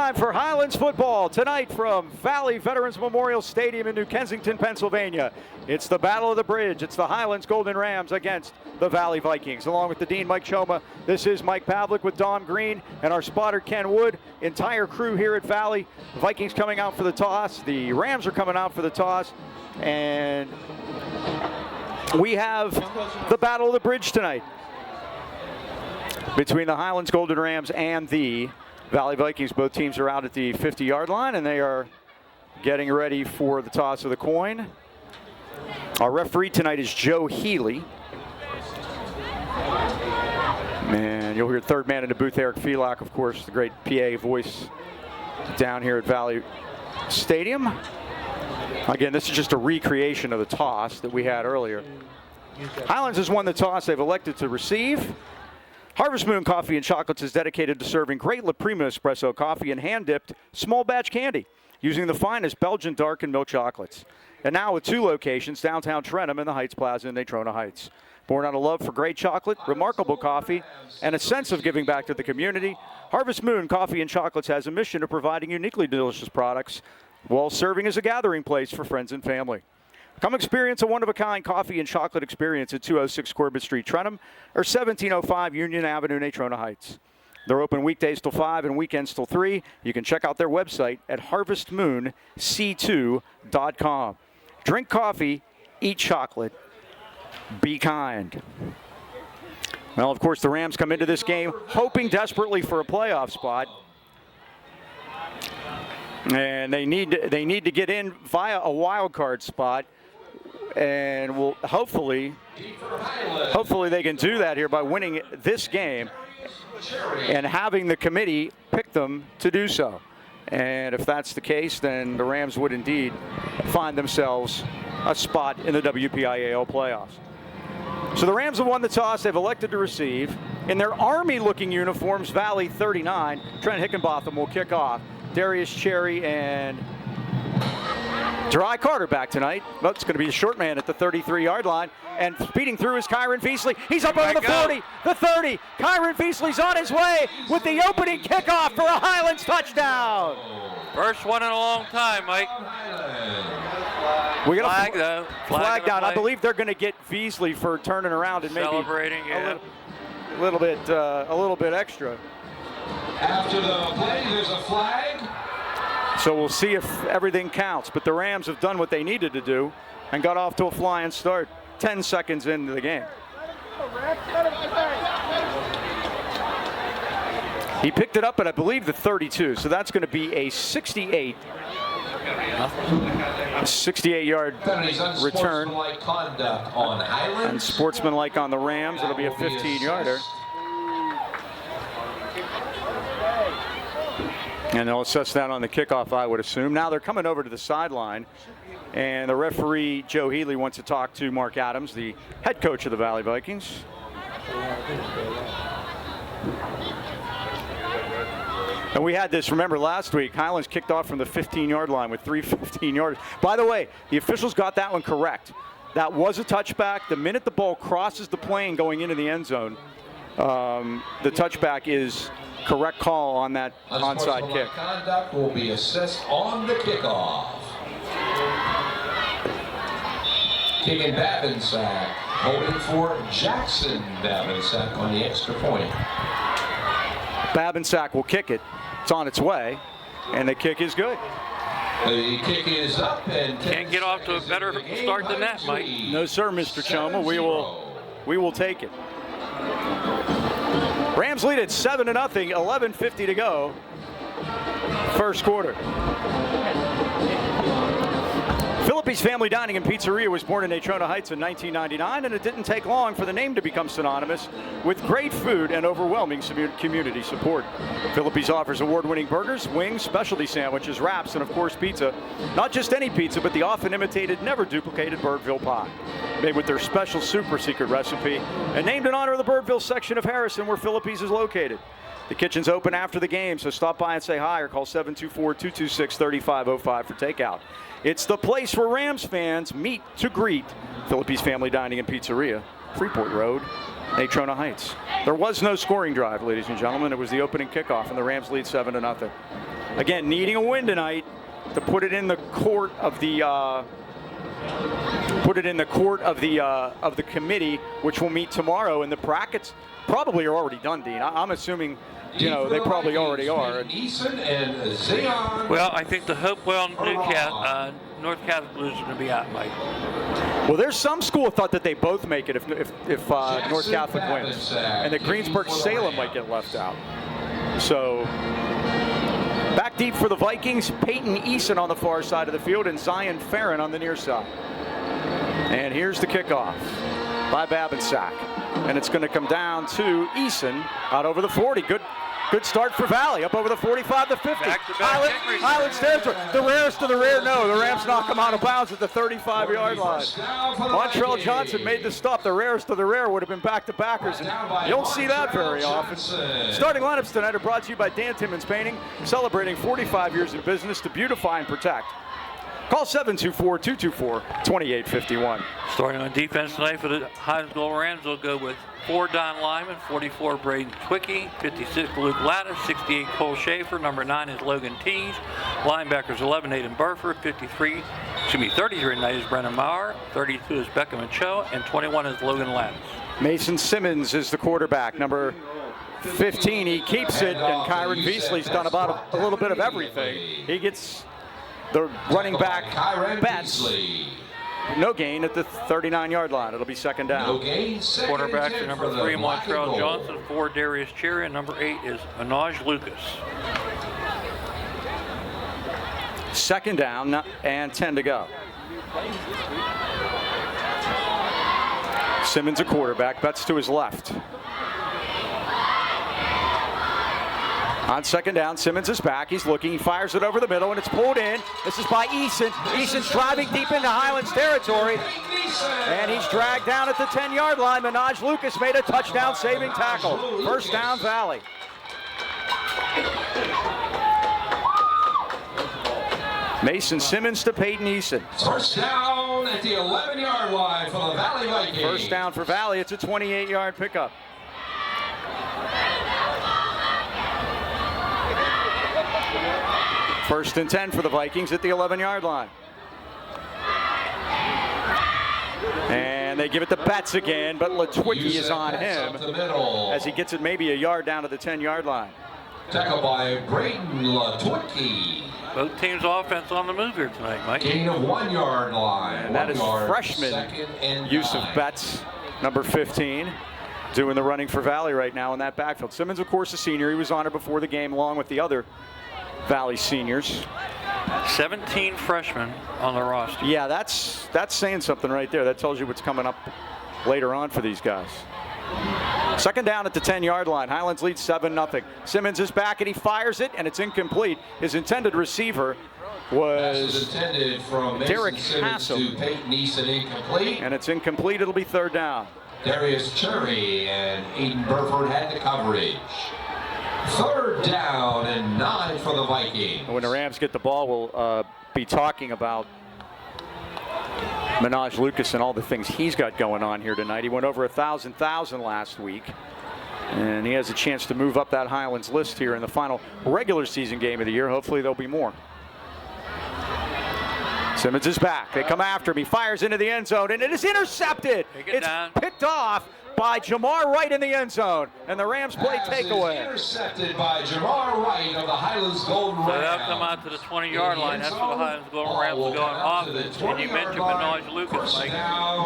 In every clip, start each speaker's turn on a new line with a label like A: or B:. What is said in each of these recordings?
A: time for Highlands football tonight from Valley Veterans Memorial Stadium in New Kensington, Pennsylvania. It's the Battle of the Bridge. It's the Highlands Golden Rams against the Valley Vikings. Along with the Dean, Mike Choma, this is Mike Pavlik with Dom Green and our spotter, Ken Wood. Entire crew here at Valley. The Vikings coming out for the toss. The Rams are coming out for the toss. And we have the Battle of the Bridge tonight between the Highlands Golden Rams and the Valley Vikings. Both teams are out at the 50-yard line, and they are getting ready for the toss of the coin. Our referee tonight is Joe Healy. And you'll hear third man in the booth, Eric Pavlik, of course, the great PA voice down here at Valley Stadium. Again, this is just a recreation of the toss that we had earlier. Highlands has won the toss. They've elected to receive. Harvest Moon Coffee and Chocolates is dedicated to serving great La Prima espresso coffee and hand-dipped small batch candy using the finest Belgian dark and milk chocolates. And now with 2 locations, downtown Trentham and the Heights Plaza in Natrona Heights. Born out of love for great chocolate, remarkable coffee, and a sense of giving back to the community, Harvest Moon Coffee and Chocolates has a mission of providing uniquely delicious products while serving as a gathering place for friends and family. Come experience a one-of-a-kind coffee and chocolate experience at 206 Corbett Street, Trentham, or 1705 Union Avenue, Natrona Heights. They're open weekdays till 5 and weekends till 3. You can check out their website at harvestmoonc2.com. Drink coffee, eat chocolate, be kind. Well, of course, the Rams come into this game hoping desperately for a playoff spot. And they need to get in via a wild card spot. And will hopefully they can do that here by winning this game and having the committee pick them to do so. And if that's the case, then the Rams would indeed find themselves a spot in the WPIAL playoffs. So the Rams have won the toss. They've elected to receive. In their Army-looking uniforms, Valley 39, Trent Hickenbotham will kick off. Darius Cherry and Dry Carter back tonight. Well, it's going to be a short man at the 33-yard line. And speeding through is Kyron Feasley. He's up over the 40, the 30. Kyron Feasley's on his way with the opening kickoff for a Highlands touchdown.
B: First one in a long time, Mike.
A: We got
B: flag, though.
A: Flag down. I believe they're going to get Feasley for turning around and maybe
B: celebrating,
A: a little bit extra.
C: After the play, there's a flag.
A: So we'll see if everything counts. But the Rams have done what they needed to do and got off to a flying start 10 seconds into the game. He picked it up at, I believe, the 32. So that's going to be a 68-yard return. And sportsmanlike on the Rams. It'll be a 15-yarder. And they'll assess that on the kickoff, I would assume. Now they're coming over to the sideline, and the referee, Joe Healy, wants to talk to Mark Adams, the head coach of the Valley Vikings. And we had this, remember, last week. Highlands kicked off from the 15-yard line with 3 15-yarders. By the way, the officials got that one correct. That was a touchback. The minute the ball crosses the plane going into the end zone, the touchback is correct call on that onside kick.
C: Conduct will be assessed on the kickoff. Kicking Babinsack, holding for Jackson Babinsack on the extra point.
A: Babinsack will kick it. It's on its way, and the kick is good.
C: The kick is up and
B: can't get off to a better start than that, Mike.
A: No, sir, Mr. Choma. We will take it. Rams lead at 7-0, 11:50 to go. First quarter. Philippi's Family Dining and Pizzeria was born in Natrona Heights in 1999, and it didn't take long for the name to become synonymous with great food and overwhelming community support. Philippi's offers award-winning burgers, wings, specialty sandwiches, wraps, and of course pizza. Not just any pizza, but the often imitated, never duplicated Birdville pie. Made with their special super secret recipe and named in honor of the Birdville section of Harrison where Philippi's is located. The kitchen's open after the game, so stop by and say hi or call 724-226-3505 for takeout. It's the place where Rams fans meet to greet. Philippi's Family Dining and Pizzeria, Freeport Road, Natrona Heights. There was no scoring drive, ladies and gentlemen. It was the opening kickoff, and the Rams lead 7-0. again, needing a win tonight to put it in the court of the of the committee, which will meet tomorrow. And the brackets probably are already done, Dean. I'm assuming, you know, they probably already are.
B: Well, I think the Hopewell North Catholic Blues are going to be out, Mike.
A: Well, there's some school thought that they both make it if North Catholic wins, and that Greensburg-Salem might get left out. So back deep for the Vikings, Peyton Eason on the far side of the field and Zion Farron on the near side. And here's the kickoff by Babinsack, and it's going to come down to Eason out over the 40. Good start for Valley, up over the 45 to 50. Highlands territory. The rarest of the rare. No, the Rams knock him out of bounds at the 35-yard line. Montrell Johnson made the stop. The rarest of the rare would have been back-to-backers, and you don't see that very often. Starting lineups tonight are brought to you by Dan Timmons Painting, celebrating 45 years in business to beautify and protect. Call 724-224-2851.
B: Starting on defense tonight for the Highlands Gold Rams, we'll go with 4 Don Lyman, 44 Braden Twicky, 56 Luke Lattis, 68 Cole Schaefer, number 9 is Logan Tees, linebackers 11 Aiden Burford, 33 tonight is Brennan Maurer, 32 is Beckham and Cho, and 21 is Logan Lattis.
A: Mason Simmons is the quarterback, number 15. He keeps it, and Kyron Beasley's done about a little bit of everything. He gets the running back Betts. No gain at the 39-yard line. It'll be second down.
B: Quarterbacks are number 3 Montrell Johnson, 4 Darius Cherry, and number 8 is Minaj Lucas.
A: Second down and 10 to go. Simmons a quarterback. Betts to his left. On second down, Simmons is back. He's looking. He fires it over the middle, and it's pulled in. This is by Eason. Eason's driving deep into Highlands territory, and he's dragged down at the 10-yard line. Minaj Lucas made a touchdown-saving tackle. First down, Valley. Mason Simmons to Peyton Eason.
C: First down at the 11-yard line for the Valley Vikings.
A: First down for Valley. It's a 28-yard pickup. First and 10 for the Vikings at the 11-yard line. And they give it to Betts again, but Latwicki is on him as he gets it maybe a yard down to the 10-yard line.
C: Tackled by Braden Latwicki.
B: Both teams' offense on the move here tonight, Mike.
C: Gain of 1-yard line.
A: And that is freshman Yusuf Betts, number 15, doing the running for Valley right now in that backfield. Simmons, of course, a senior. He was honored before the game along with the other Valley seniors.
B: 17 freshmen on the roster.
A: Yeah, that's saying something right there. That tells you what's coming up later on for these guys. Second down at the 10-yard line. Highlands leads 7-0. Simmons is back and he fires it, and it's incomplete. His intended receiver was
C: intended from
A: Derek
C: Simmons
A: Hassel.
C: to Peyton Eason, incomplete.
A: And it's incomplete. It'll be third down.
C: Darius Cherry and Aiden Burford had the coverage. Third down and 9 for the Vikings.
A: When the Rams get the ball, we'll be talking about Minaj Lucas and all the things he's got going on here tonight. He went over 1,000 last week, and he has a chance to move up that Highlands list here in the final regular season game of the year. Hopefully there'll be more. Simmons is back. They come after him. He fires into the end zone, and it is intercepted. It's picked off by Jamar Wright in the end zone, and the Rams play takeaway.
C: Intercepted by Jamar Wright of the Highlands Golden Rams.
B: So they'll come out to the 20-yard line. That's where the Highlands Golden Rams will go on offense. And you mentioned Minaj Lucas, Mike.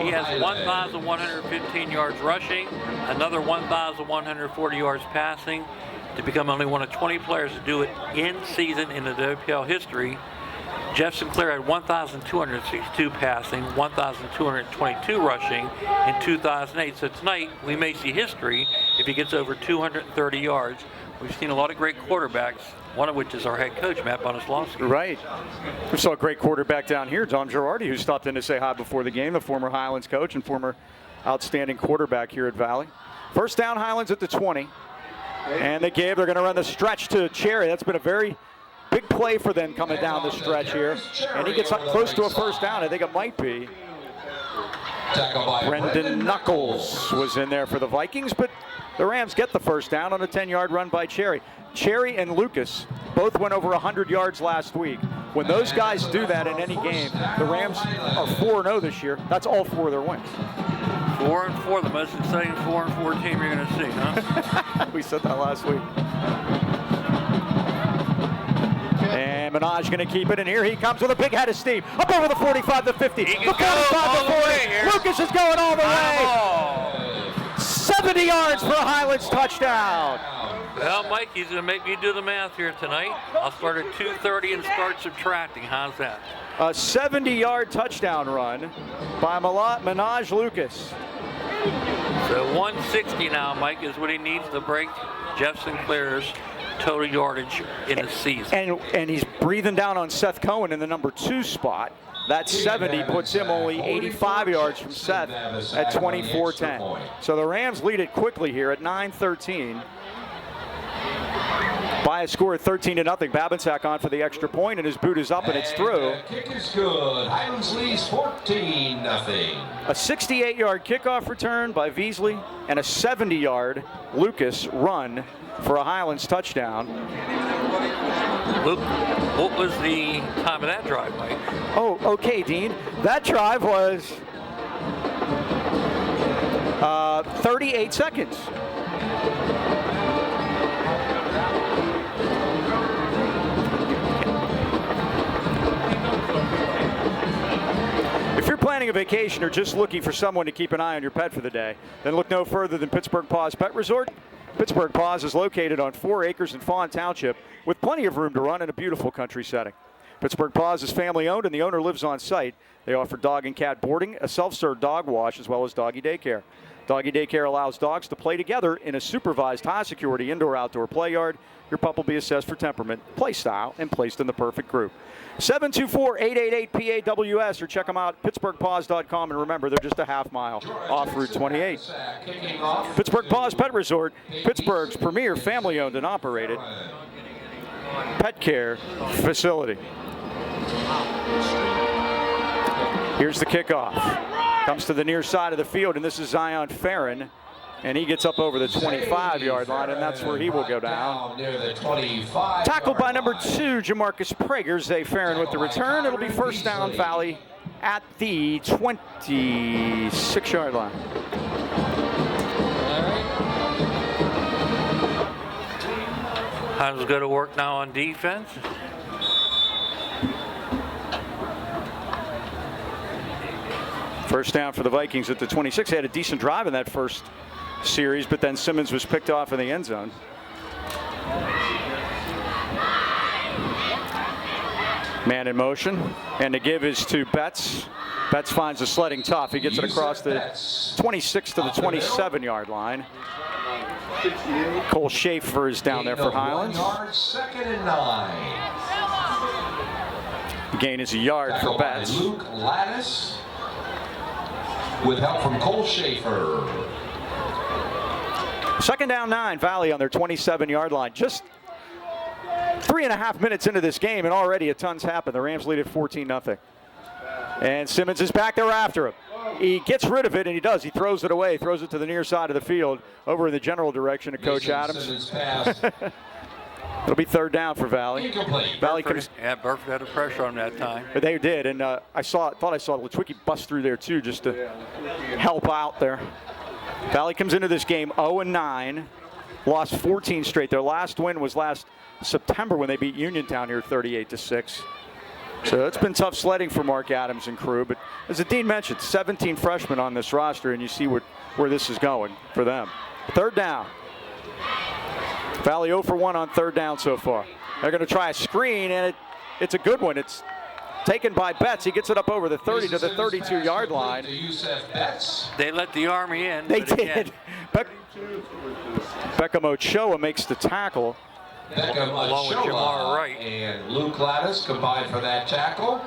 B: He has 1,115 yards rushing, another 1,140 yards passing, to become only one of 20 players to do it in season in the WPL history. Jeff Sinclair had 1,262 passing, 1,222 rushing in 2008. So tonight, we may see history if he gets over 230 yards. We've seen a lot of great quarterbacks, one of which is our head coach, Matt Bonaslawski.
A: Right. We saw a great quarterback down here, Dom Girardi, who stopped in to say hi before the game, the former Highlands coach and former outstanding quarterback here at Valley. First down, Highlands at the 20. And they're going to run the stretch to Cherry. That's been a very big play for them coming down the stretch here. And he gets up close to a first down. I think it might be. Brendan Knuckles was in there for the Vikings, but The Rams get the first down on a 10-yard run by Cherry. Cherry and Lucas both went over 100 yards last week. When those guys do that in any game, the Rams are 4-0 this year. That's all 4 of their wins.
B: 4-4, the most exciting 4-4 team you're going to see, huh?
A: We said that last week. And Minaj going to keep it, and here he comes with a big head of steam. Up over the 45 to 50. The 45 to 40. Lucas is going all the way. 70 yards for a Highlands touchdown.
B: Well, Mike, he's going to make me do the math here tonight. I'll start at 2:30 and start subtracting. How's that?
A: A 70-yard touchdown run by Minaj Lucas.
B: So 160 now, Mike, is what he needs to break Jeff Sinclair's total yardage in the season.
A: And he's breathing down on Seth Cohen in the number 2 spot. That 70 puts him only 85 yards from Seth at 24-10. So the Rams lead it quickly here at 9-13. By a score of 13-0. Babinsack on for the extra point, and his boot is up and it's through.
C: Kick is good. Highlands leads 14-0.
A: A 68-yard kickoff return by Veasley and a 70-yard Lucas run for a Highlands touchdown.
B: Luke, what was the time of that drive, Mike?
A: Oh, okay, Dean. That drive was 38 seconds. If you're planning a vacation or just looking for someone to keep an eye on your pet for the day, then look no further than Pittsburgh Paws Pet Resort. Pittsburgh Paws is located on 4 acres in Fawn Township with plenty of room to run in a beautiful country setting. Pittsburgh Paws is family owned and the owner lives on site. They offer dog and cat boarding, a self-serve dog wash, as well as doggy daycare. Doggy daycare allows dogs to play together in a supervised high-security indoor-outdoor play yard. Your pup will be assessed for temperament, play style, and placed in the perfect group. 724-888-PAWS or check them out at pittsburghpaws.com. And remember, they're just a half mile off Route 28. Pittsburgh Paws Pet Resort, Pittsburgh's premier family-owned and operated pet care facility. Here's the kickoff. Comes to the near side of the field, and this is Zion Farron. And he gets up over the 25-yard line, and that's where he will go down. Tackled by number 2, Jamarcus Prager. Zay Farron with the return. It'll be first down, Valley, at the 26-yard line.
B: Highlands go to work now on defense.
A: First down for the Vikings at the 26. They had a decent drive in that first series, but then Simmons was picked off in the end zone. Man in motion, and the give is to Betts. Betts finds the sledding tough. He gets it across the 26 to the 27-yard line. Cole Schaefer is down there for Highlands.
C: 2nd and 9.
A: The gain is a yard for Betts.
C: Luke Lattis with help from Cole Schaefer.
A: 2nd down 9, Valley on their 27-yard line. Just 3.5 minutes into this game, and already a ton's happened. The Rams lead at 14-0. And Simmons is back there after him. He gets rid of it, and he does. He throws it away, throws it to the near side of the field, over in the general direction of Coach Adams. It'll be 3rd down for Valley. Valley comes.
B: Yeah, Burford had a pressure on that time.
A: But they did, and thought I saw Litwicki bust through there too, just to help out there. Valley comes into this game 0-9, lost 14 straight. Their last win was last September when they beat Uniontown here 38-6. So it's been tough sledding for Mark Adams and crew. But as the Dean mentioned, 17 freshmen on this roster, and you see where this is going for them. 3rd down. Valley 0 for 1 on 3rd down so far. They're going to try a screen, and it's a good one. It's taken by Betts. He gets it up over the 30 to the 32-yard line.
B: They let the Army in.
A: They did. Beckham Ochoa makes the tackle.
C: Beckham
B: Along with Jamar Wright.
C: And Luke Lattis combined for that tackle.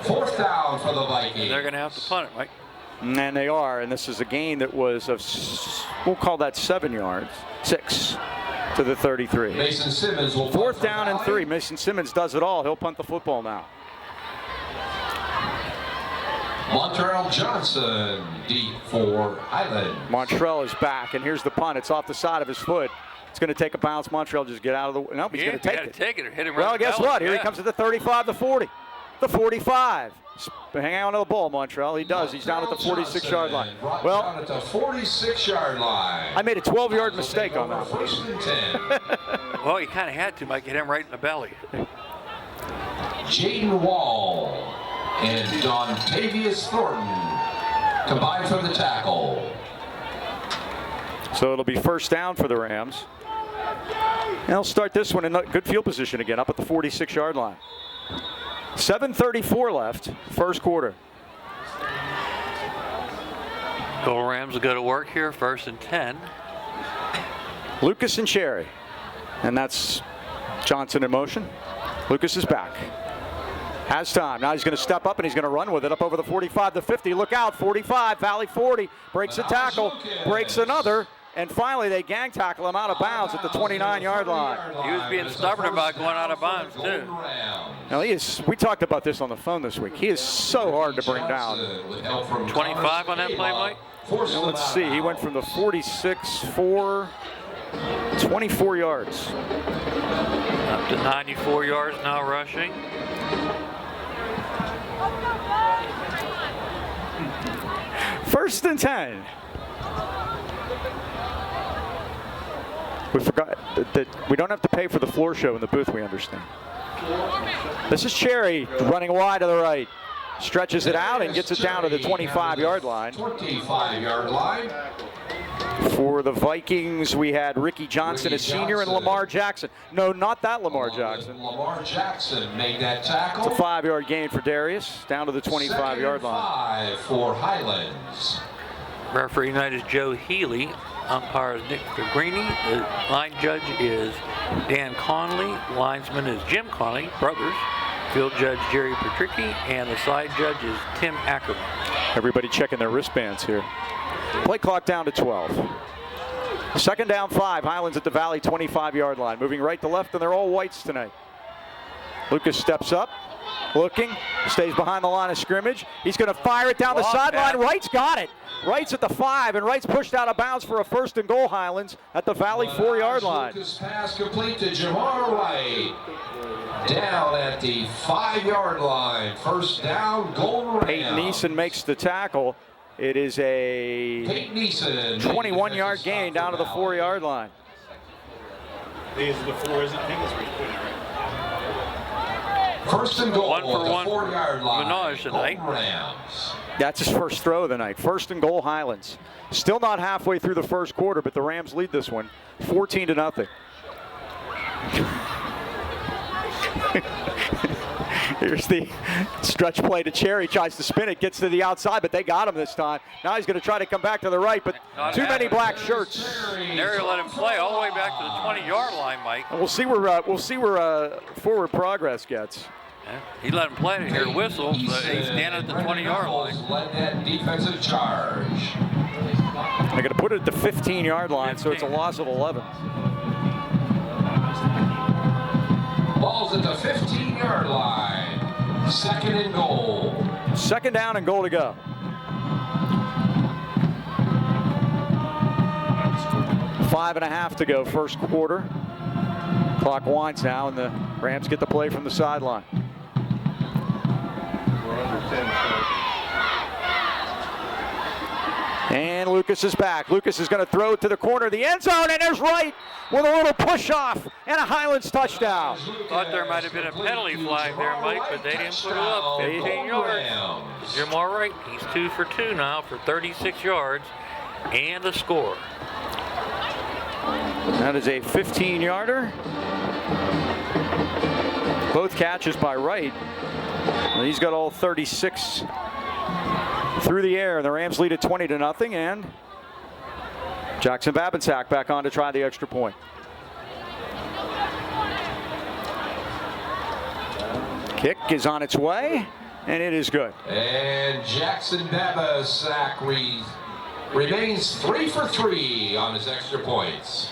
C: 4th down for the Vikings.
B: They're going to have to punt it, Mike.
A: And they are. And this is a gain that was of, we'll call that 7 yards. 6 to the 33.
C: Mason Simmons will
A: 4th down and 3. Mason Simmons does it all. He'll punt the football now.
C: Montrell Johnson, deep for Highlands.
A: Montrell is back, and here's the punt. It's off the side of his foot. It's going to take a bounce. Montrell just get out of the. No, he's going to take it.
B: Take it or hit him right.
A: Well, guess what? Here he comes at the 35, the 40, the 45. Hang on to the ball, Montrell. He does. He's down at the 46-yard line. Well,
C: down at the 46-yard line.
A: I made a 12-yard mistake on that.
C: First and 10.
B: Well, you kind of had to, Mike. Hit him right in the belly.
C: Jaden Wall and Dontavius Thornton combined for the tackle.
A: So it'll be first down for the Rams. And they'll start this one in good field position again, up at the 46-yard line. 7:34 left, first quarter.
B: Gold Rams will go to work here, first and 10.
A: Lucas and Cherry. And that's Johnson in motion. Lucas is back. Has time. Now he's going to step up and he's going to run with it up over the 45, the 50. Look out, 45, Valley 40. Breaks a tackle, breaks another. And finally, they gang tackle him out of bounds at the 29-yard line.
B: He was being stubborn about going out of bounds, too.
A: Now, we talked about this on the phone this week. He is so hard to bring down.
B: 25 on that play, Mike?
A: Now, let's see. He went from the 46 for 24 yards.
B: Up to 94 yards now rushing.
A: First and 10. We forgot that we don't have to pay for the floor show in the booth, we understand. This is Cherry running wide to the right. Stretches it out and gets it down to the 25-yard line.
C: 25-yard line.
A: For the Vikings, we had Ricky Johnson, a senior, and Lamar Jackson. No, not that Lamar Jackson.
C: Lamar Jackson made that tackle.
A: It's a 5-yard gain for Darius, down to the 25-yard line.
C: 5 for Highlands.
B: Referee tonight is Joe Healy. Umpire is Nick Greeny. The line judge is Dan Conley. Linesman is Jim Conley, brothers. Field judge Jerry Patricki, and the side judge is Tim Ackerman.
A: Everybody checking their wristbands here. Play clock down to 12. Second down 5. Highlands at the Valley 25-yard line. Moving right to left, and they're all whites tonight. Lucas steps up, looking, stays behind the line of scrimmage. He's going to fire it down the sideline. Wright's got it. Wright's at the 5, and Wright's pushed out of bounds for a first and goal, Highlands, at the Valley 4-yard line.
C: Lucas pass complete to Jamar Wright. Down at the 5-yard line. First down, goal Rams.
A: Peyton Neeson makes the tackle. It is a 21-yard gain down to the 4-yard line.
C: First and goal at the
B: 1-for-1
C: 4-yard line.
B: Minaj tonight.
C: Rams.
A: That's his first throw of the night. First and goal, Highlands. Still not halfway through the first quarter, but the Rams lead this one 14-0. Here's the stretch play to Cherry. Tries to spin it, gets to the outside, but they got him this time. Now he's going to try to come back to the right, but too many black shirts.
B: Nary let him play all the way back to the 20-yard line, Mike.
A: And we'll see where forward progress gets.
B: Yeah, he let him play it here, whistle, but he's standing at the 20-yard line.
C: Led that defensive charge.
A: They're going to put it at the 15-yard line, so it's a loss of 11.
C: Ball's at the 15-yard line. Second and goal.
A: Second down and goal to go. Five and a half to go, first quarter. Clock winds now, and the Rams get the play from the sideline. And Lucas is back. Lucas is going to throw it to the corner of the end zone, and there's Wright with a little push off and a Highlands touchdown.
B: Thought there might have been a penalty flag there, Mike, but they didn't put it up. 15 yards. Jamar Wright, he's 2 for 2 now for 36 yards and a score.
A: That is a 15-yarder. Both catches by Wright. And he's got all 36 through the air. The Rams lead at 20-0, and Jackson Babinsack back on to try the extra point. Kick is on its way, and it is good.
C: And Jackson Babinsack remains 3 for 3 on his extra points.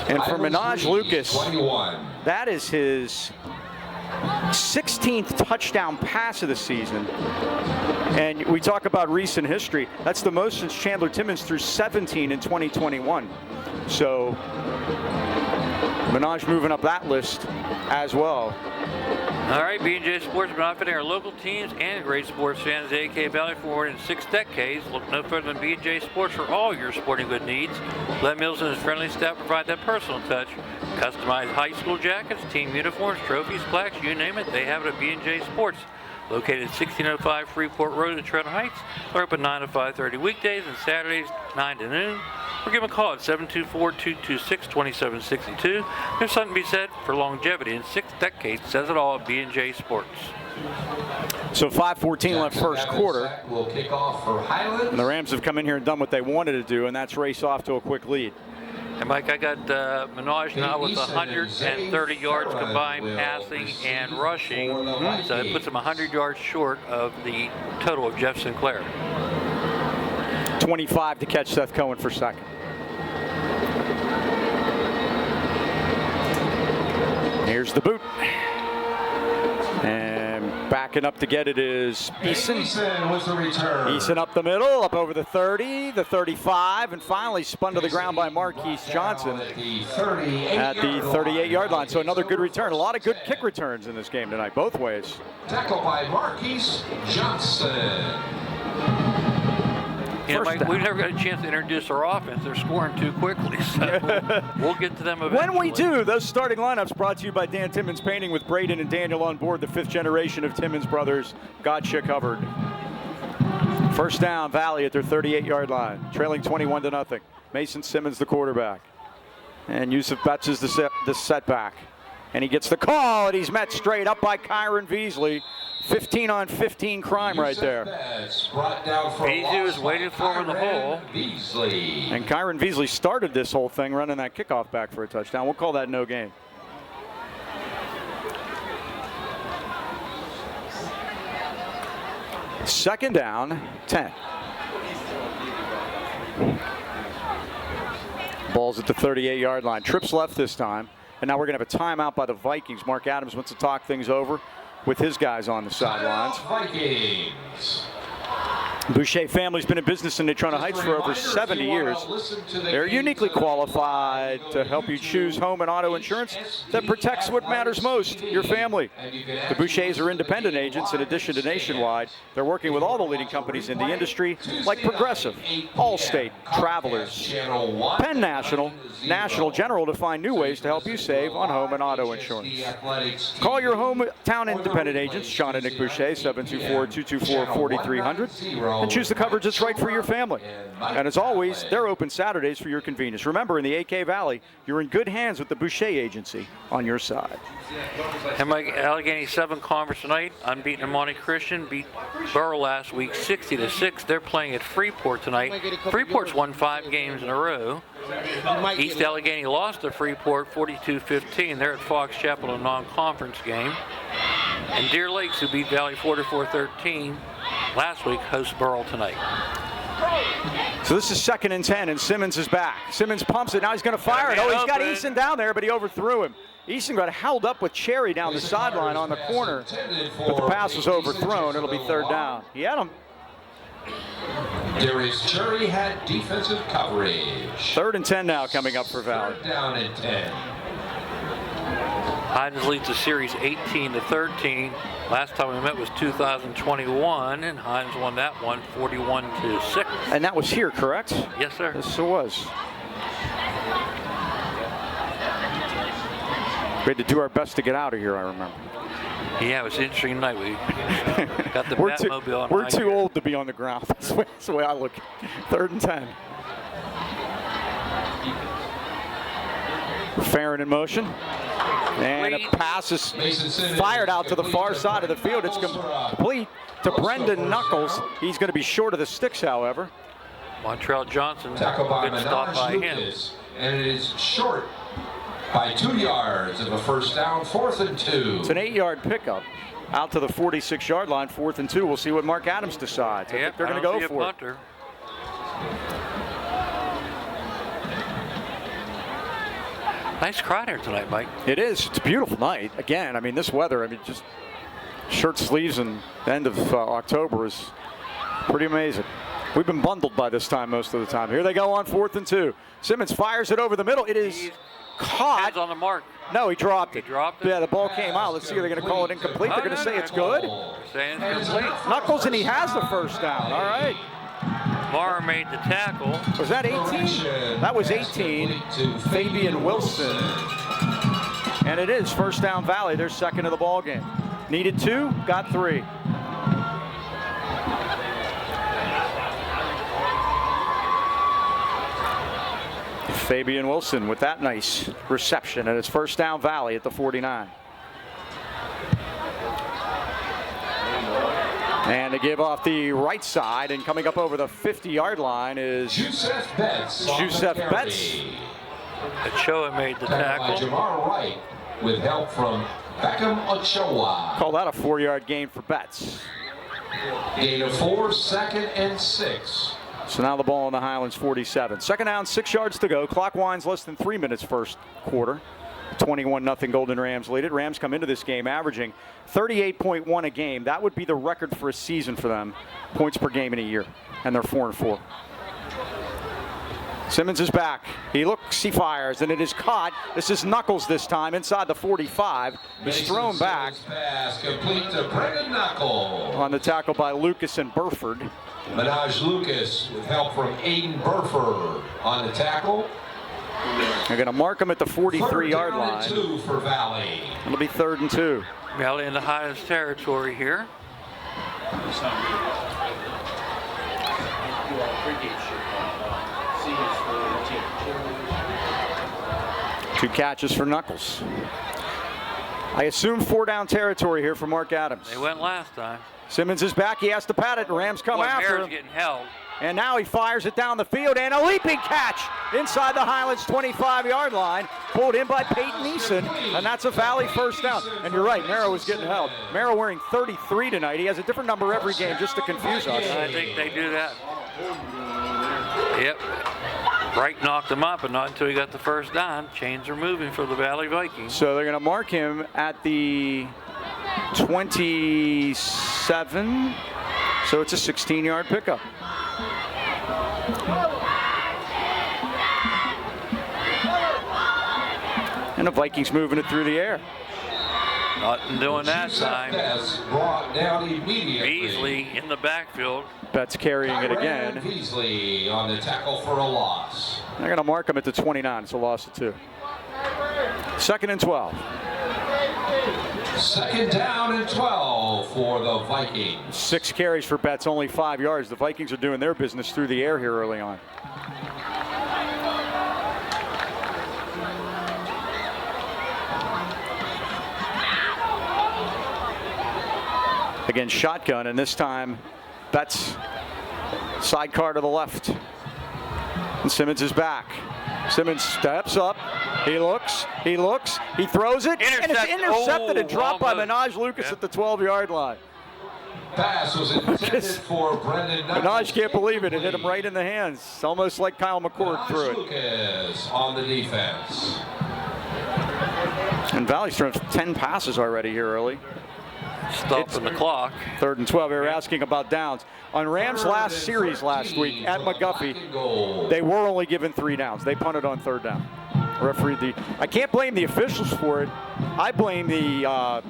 A: And for Minaj Lucas,
C: 21.
A: that is his 16th touchdown pass of the season. And we talk about recent history. That's the most since Chandler Timmons threw 17 in 2021. So Minaj moving up that list as well.
B: All right, B&J Sports been outfitting our local teams and great sports fans at AK Valley for more than 6 decades. Look no further than B&J Sports for all your sporting good needs. Glenn Mills and his friendly staff provide that personal touch. Customized high school jackets, team uniforms, trophies, plaques, you name it, they have it at B&J Sports. Located at 1605 Freeport Road in Trenton Heights. They're open 9 to 5:30 weekdays and Saturdays 9 to noon. Or give them a call at 724-226-2762. There's something to be said for longevity, and 6 decades says it all at B&J Sports.
A: So 5:14 left first quarter.
C: Will kick off for Highlands.
A: And the Rams have come in here and done what they wanted to do, and that's race off to a quick lead.
B: And Mike, I got Minaj now with 130 yards combined passing and rushing. So it puts him 100 yards short of the total of Jeff Sinclair.
A: 25 to catch Seth Cohen for second. Here's the boot. And backing up to get it is Eason.
C: Eason with the return.
A: Eason up the middle, up over the 30, the 35, and finally spun to the ground by Marquise Johnson at the 38-yard line. So another good return. A lot of good kick returns in this game tonight, both ways.
C: Tackled by Marquise Johnson.
B: You know, Mike, we've never got a chance to introduce our offense. They're scoring too quickly, so we'll get to them eventually.
A: When we do, those starting lineups brought to you by Dan Timmons Painting with Braden and Daniel on board, the 5th generation of Timmons brothers. Gotcha covered. First down, Valley at their 38-yard line, trailing 21-0. Mason Simmons, the quarterback. And Yusuf Betts is the setback. And he gets the call, and he's met straight up by Kyron Veasley. 15-on-15 crime right there.
B: Veasley was waiting for him in the hole.
A: And Kyron Veasley started this whole thing running that kickoff back for a touchdown. We'll call that no gain. Second down, 10. Ball's at the 38-yard line. Trips left this time. And now we're going to have a timeout by the Vikings. Mark Adams wants to talk things over with his guys on the sidelines.
C: Vikings.
A: Boucher family's been in business in Natrona Heights for over 70 years. They're uniquely qualified to help you choose home and auto insurance that protects what matters most, your family. The Bouchers are independent agents in addition to Nationwide. They're working with all the leading companies in the industry like Progressive, Allstate, Travelers, Penn National, National General to find new ways to help you save on home and auto insurance. Call your hometown independent agents, Sean and Nick Boucher, 724-224-4300. And choose the coverage that's right for your family. And as always, they're open Saturdays for your convenience. Remember, in the AK Valley, you're in good hands with the Boucher Agency on your side.
B: And Mike, Allegheny 7 conference tonight. Unbeaten Monte Christian beat Burrow last week 60-6. They're playing at Freeport tonight. Freeport's won 5 games in a row. East Allegheny lost to Freeport 42-15. They're at Fox Chapel in a non-conference game. And Deer Lakes, who beat Valley 44-13 last week, hosts Burrell tonight.
A: So this is 2nd and 10, and Simmons is back. Simmons pumps it. Now he's going to fire it. Oh, he's got Eason down there, but he overthrew him. Eason got held up with Cherry down the sideline on the corner, but the pass was overthrown. It'll be 3rd down. He had him.
C: Darius Cherry had defensive coverage.
A: 3rd and 10 now coming up for Valley.
C: 3rd down and 10.
B: Highlands leads the series 18-13. Last time we met was 2021, and Highlands won that one 41-6.
A: And that was here, correct?
B: Yes, sir.
A: Yes, it was. We had to do our best to get out of here, I remember.
B: Yeah, it was an interesting night. We got the
A: we're
B: Batmobile on.
A: We're too old to be on the ground. That's the way I look. 3rd and 10. Farron in motion. And a pass is fired out to the far side of the field. It's complete to Brendan Knuckles. He's going to be short of the sticks, however.
B: Montreal Johnson, good stop by him.
C: And it is short by 2 yards of a first down, 4th and 2.
A: It's an 8-yard pickup out to the 46-yard line, 4th and 2. We'll see what Mark Adams decides. I think they're going to go for it.
B: Nice crowd here tonight, Mike.
A: It is. It's a beautiful night. Again, I mean, this weather, I mean, just shirt sleeves and the end of October is pretty amazing. We've been bundled by this time most of the time. Here they go on 4th and 2. Simmons fires it over the middle. It is caught.
B: Hands on the mark.
A: No, he dropped it.
B: He dropped it?
A: Yeah, the ball came out. Let's see, are they going to call it incomplete? They're going to say it's good.
B: Saying it's complete.
A: Knuckles, and he has the first down. All right.
B: Marr made the tackle.
A: Was that 18? That was 18. Fabian Wilson. And it is first down Valley. They're second of the ball game. Needed 2, got 3. Fabian Wilson with that nice reception, and it's first down Valley at the 49. And to give off the right side, and coming up over the 50-yard line is
C: Joseph Betts.
B: Choma made the tackle.
C: Jamar Wright with help from Beckham Ochoa.
A: Call that a 4-yard gain for Betts.
C: Gain of 4, 2nd and 6.
A: So now the ball on the Highlands 47. Second down, 6 yards to go. Clock winds less than 3 minutes first quarter. 21-0 Golden Rams lead it. Rams come into this game averaging 38.1 a game. That would be the record for a season for them, points per game in a year, and they're 4-4. Simmons is back. He looks, he fires, and it is caught. This is Knuckles this time inside the 45. He's thrown back.
C: Pass complete to Brendan Knuckles.
A: On the tackle by Lucas and Burford.
C: Minaj Lucas with help from Aiden Burford on the tackle.
A: They're going to mark him at the 43-yard line.
C: 3rd down and 2 for Valley.
A: It'll be 3rd and 2.
B: Valley in the Highlands territory here.
A: Two catches for Knuckles. I assume 4-down territory here for Mark Adams.
B: They went last time.
A: Simmons is back. He has to pat it. Rams come after him.
B: Getting held.
A: And now he fires it down the field, and a leaping catch inside the Highlands 25-yard line, pulled in by Peyton Eason, and that's a Valley first down. And you're right, Merrow was getting held. Merrow wearing 33 tonight. He has a different number every game just to confuse us.
B: I think they do that. Yep. Bright knocked him up, but not until he got the first down. Chains are moving for the Valley Vikings.
A: So they're going to mark him at the 27. So it's a 16-yard pickup. And the Vikings moving it through the air.
B: Not doing that time.
C: Brought down immediately.
B: Beasley in the backfield.
A: Betts carrying it again.
C: Beasley on the tackle for a loss.
A: They're going to mark him at the 29. It's a loss of 2. 2nd and 12.
C: 2nd down and 12 for the Vikings.
A: 6 carries for Betts, only 5 yards. The Vikings are doing their business through the air here early on. Again, shotgun, and this time Betts sidecar to the left. And Simmons is back. Simmons steps up. He looks, he throws it, and it's intercepted and dropped by Minaj Lucas at the 12-yard line.
C: Pass was intended for Brendan Knuckles.
A: Minaj can't believe it. It hit him right in the hands. It's almost like Kyle McCord threw it.
C: Lucas on the defense.
A: And Valley's thrown 10 passes already here early.
B: Stopping the clock.
A: 3rd and 12. They were asking about downs. On Rams' last series last week at McGuffey, they were only given 3 downs. They punted on 3rd down. Referee, I can't blame the officials for it. I blame the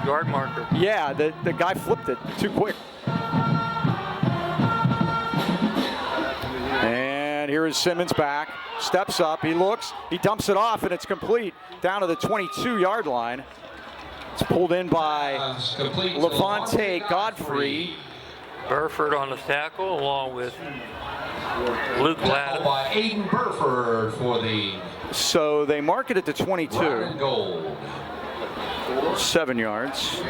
B: yard marker.
A: Yeah, the guy flipped it too quick. And here is Simmons back. Steps up. He looks. He dumps it off, and it's complete down to the 22-yard line. It's pulled in by Levante Godfrey.
B: Burford on the tackle, along with Luke Ladd.
C: By Aiden Burford for the.
A: So they mark it at the 22. 7 yards.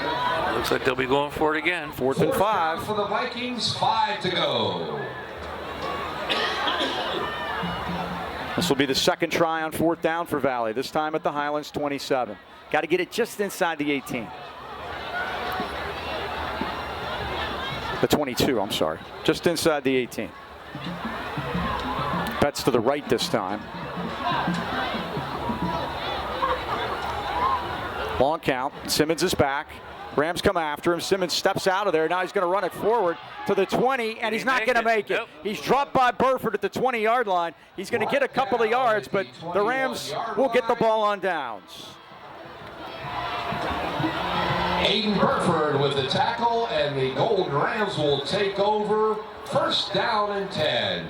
B: Looks like they'll be going for it again.
A: 4th and 5
C: for the Vikings. 5 to go.
A: This will be the 2nd try on 4th down for Valley. This time at the Highlands 27. Got to get it just inside the 18. The 22, I'm sorry. Just inside the 18. Betts to the right this time. Long count. Simmons is back. Rams come after him. Simmons steps out of there. Now he's going to run it forward to the 20, and he's not going to make it.
B: Nope.
A: He's dropped by Burford at the 20-yard line. He's going to get a couple of yards, but the Rams will get the ball on downs.
C: Aiden Burford with the tackle, and the Golden Rams will take over. First down and 10.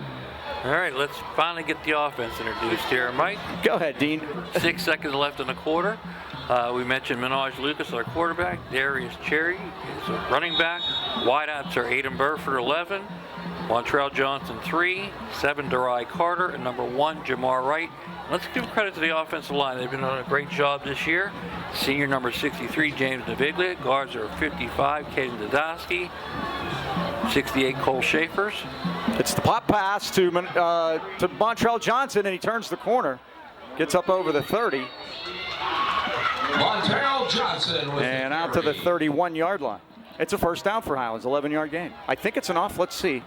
B: All right, let's finally get the offense introduced here, Mike.
A: Go ahead, Dean.
B: 6 seconds left in the quarter. We mentioned Minaj Lucas, our quarterback. Darius Cherry is a running back. Wideouts are Aiden Burford, 11. Montrell Johnson, 3. 7, Derai Carter. And number 1, Jamar Wright. Let's give credit to the offensive line. They've been doing a great job this year. Senior number 63, James Naviglia. Guards are 55, Caden Dodowski. 68, Cole Schaefers.
A: It's the pop pass to Montrell Johnson, and he turns the corner. Gets up over the 30.
C: Montrell Johnson with
A: and out to the 31-yard line. It's a first down for Highlands, 11-yard gain. I think it's an off. Let's see.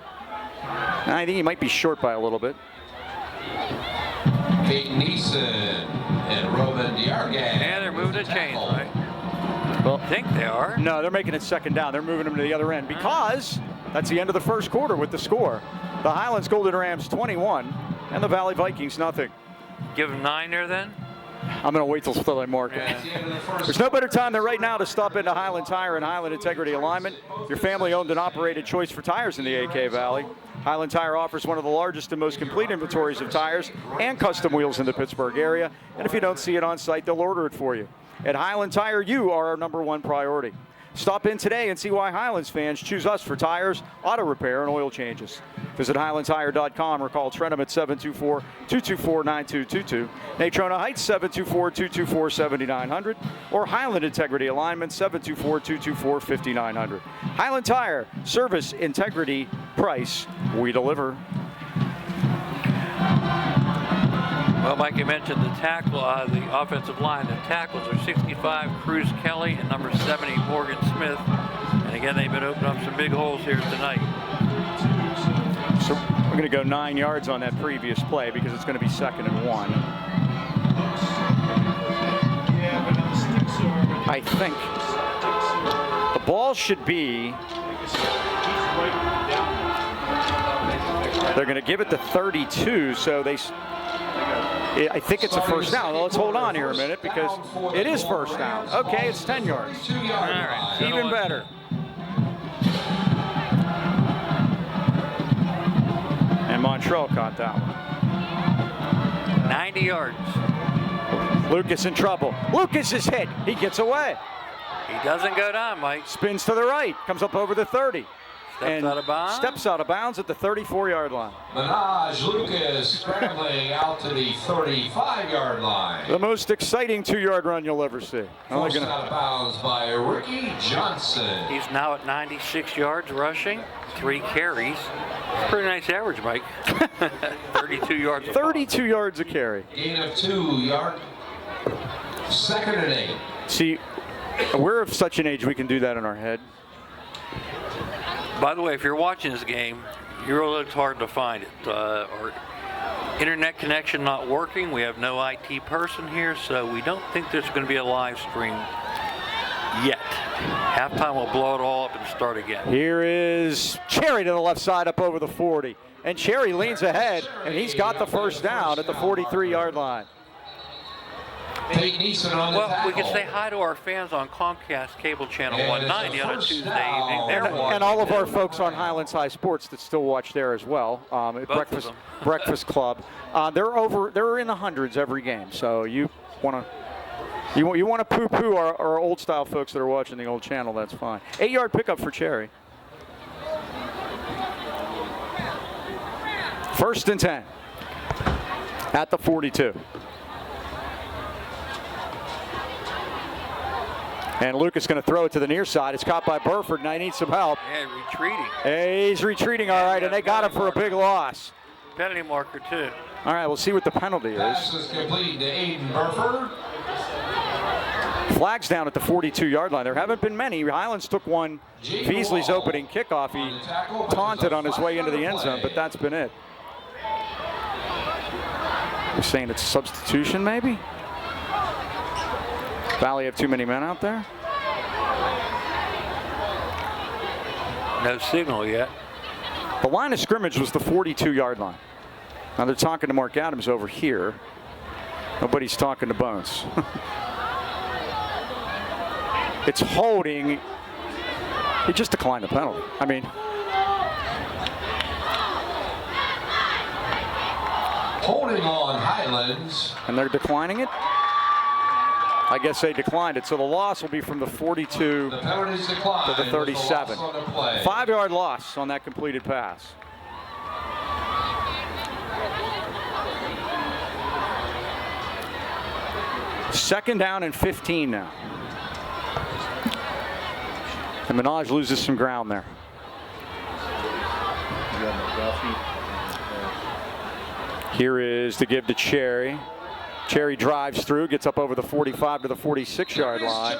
A: I think he might be short by a little bit.
C: Kate Neeson and Roman Diargan.
B: And they're moving the chains, right?
A: Well,
B: I think they are.
A: No, they're making it second down. They're moving them to the other end because that's the end of the first quarter with the score. The Highlands Golden Rams 21 and the Valley Vikings nothing.
B: Give them 9 there then?
A: I'm going to wait till I mark it. There's no better time than right now to stop into Highland Tire and Highland Integrity Alignment, your family-owned and operated choice for tires in the AK Valley. Highland Tire offers one of the largest and most complete inventories of tires and custom wheels in the Pittsburgh area. And if you don't see it on site, they'll order it for you. At Highland Tire, you are our #1 priority. Stop in today and see why Highlands fans choose us for tires, auto repair, and oil changes. Visit HighlandTire.com or call Trentham at 724-224-9222. Natrona Heights, 724-224-7900. Or Highland Integrity Alignment, 724-224-5900. Highland Tire, service, integrity, price, we deliver.
B: Well, Mike, you mentioned the tackle, the offensive line. The tackles are 65, Cruz Kelly, and number 70, Morgan Smith. And again, they've been opening up some big holes here tonight.
A: So we're going to go 9 yards on that previous play because it's going to be 2nd and 1. I think the ball should be, they're going to give it to 32, so I think it's a first down. Well, let's hold on here a minute because it is first down. Okay, it's 10 yards.
B: All right.
A: Even better. And Montrell caught that one.
B: 90 yards.
A: Lucas in trouble. Lucas is hit. He gets away.
B: He doesn't go down, Mike.
A: Spins to the right. Comes up over the 30.
B: Steps out of bounds.
A: Steps out of bounds at the 34-yard line.
C: Minaj Lucas scrambling out to the 35-yard line.
A: The most exciting 2-yard run you'll ever see.
C: Forced out of bounds by Ricky Johnson.
B: He's now at 96 yards rushing, 3 carries. Pretty nice average, Mike. 32 yards.
A: 32 yards a carry.
C: Gain of 2 yards. 2nd and 8.
A: See, we're of such an age we can do that in our head.
B: By the way, if you're watching this game, it really looks hard to find it. Our internet connection not working. We have no IT person here, so we don't think there's going to be a live stream yet. Halftime will blow it all up and start again.
A: Here is Cherry to the left side up over the 40. And Cherry leans ahead, and he's got the first down at the 43-yard line.
B: Well, we could say hi to our fans on Comcast Cable Channel 190 on a Tuesday evening.
A: And all of our folks on Highlands High Sports that still watch there as well. At Breakfast Club. They're in the hundreds every game. So you want to poo-poo our old-style folks that are watching the old channel, that's fine. 8-yard pickup for Cherry. 1st and 10 at the 42. And Lucas going to throw it to the near side. It's caught by Burford, and I need some help.
B: Yeah, retreating.
A: Hey, he's retreating, all right, and they got him for a big loss.
B: Penalty marker, too.
A: All right, we'll see what the penalty
C: Pass
A: is.
C: is complete to Aiden Burford.
A: Flags down at the 42-yard line. There haven't been many. Highlands took one. Beasley's opening kickoff. He taunted on his way into the end zone, but that's been it. You're saying it's substitution, maybe? Valley have too many men out there?
B: No signal yet.
A: The line of scrimmage was the 42-yard line. Now they're talking to Mark Adams over here. Nobody's talking to Bones. It's holding. He just declined the penalty. I mean,
C: Holding on Highlands.
A: and they're declining it. I guess they declined it. So the loss will be from the 42
C: The penalties declined.
A: to the 37. 5-yard loss on that completed pass. Second down and 15 now. And Minaj loses some ground there. Here is the give to Cherry. Cherry drives through, gets up over the 45 to the 46-yard line.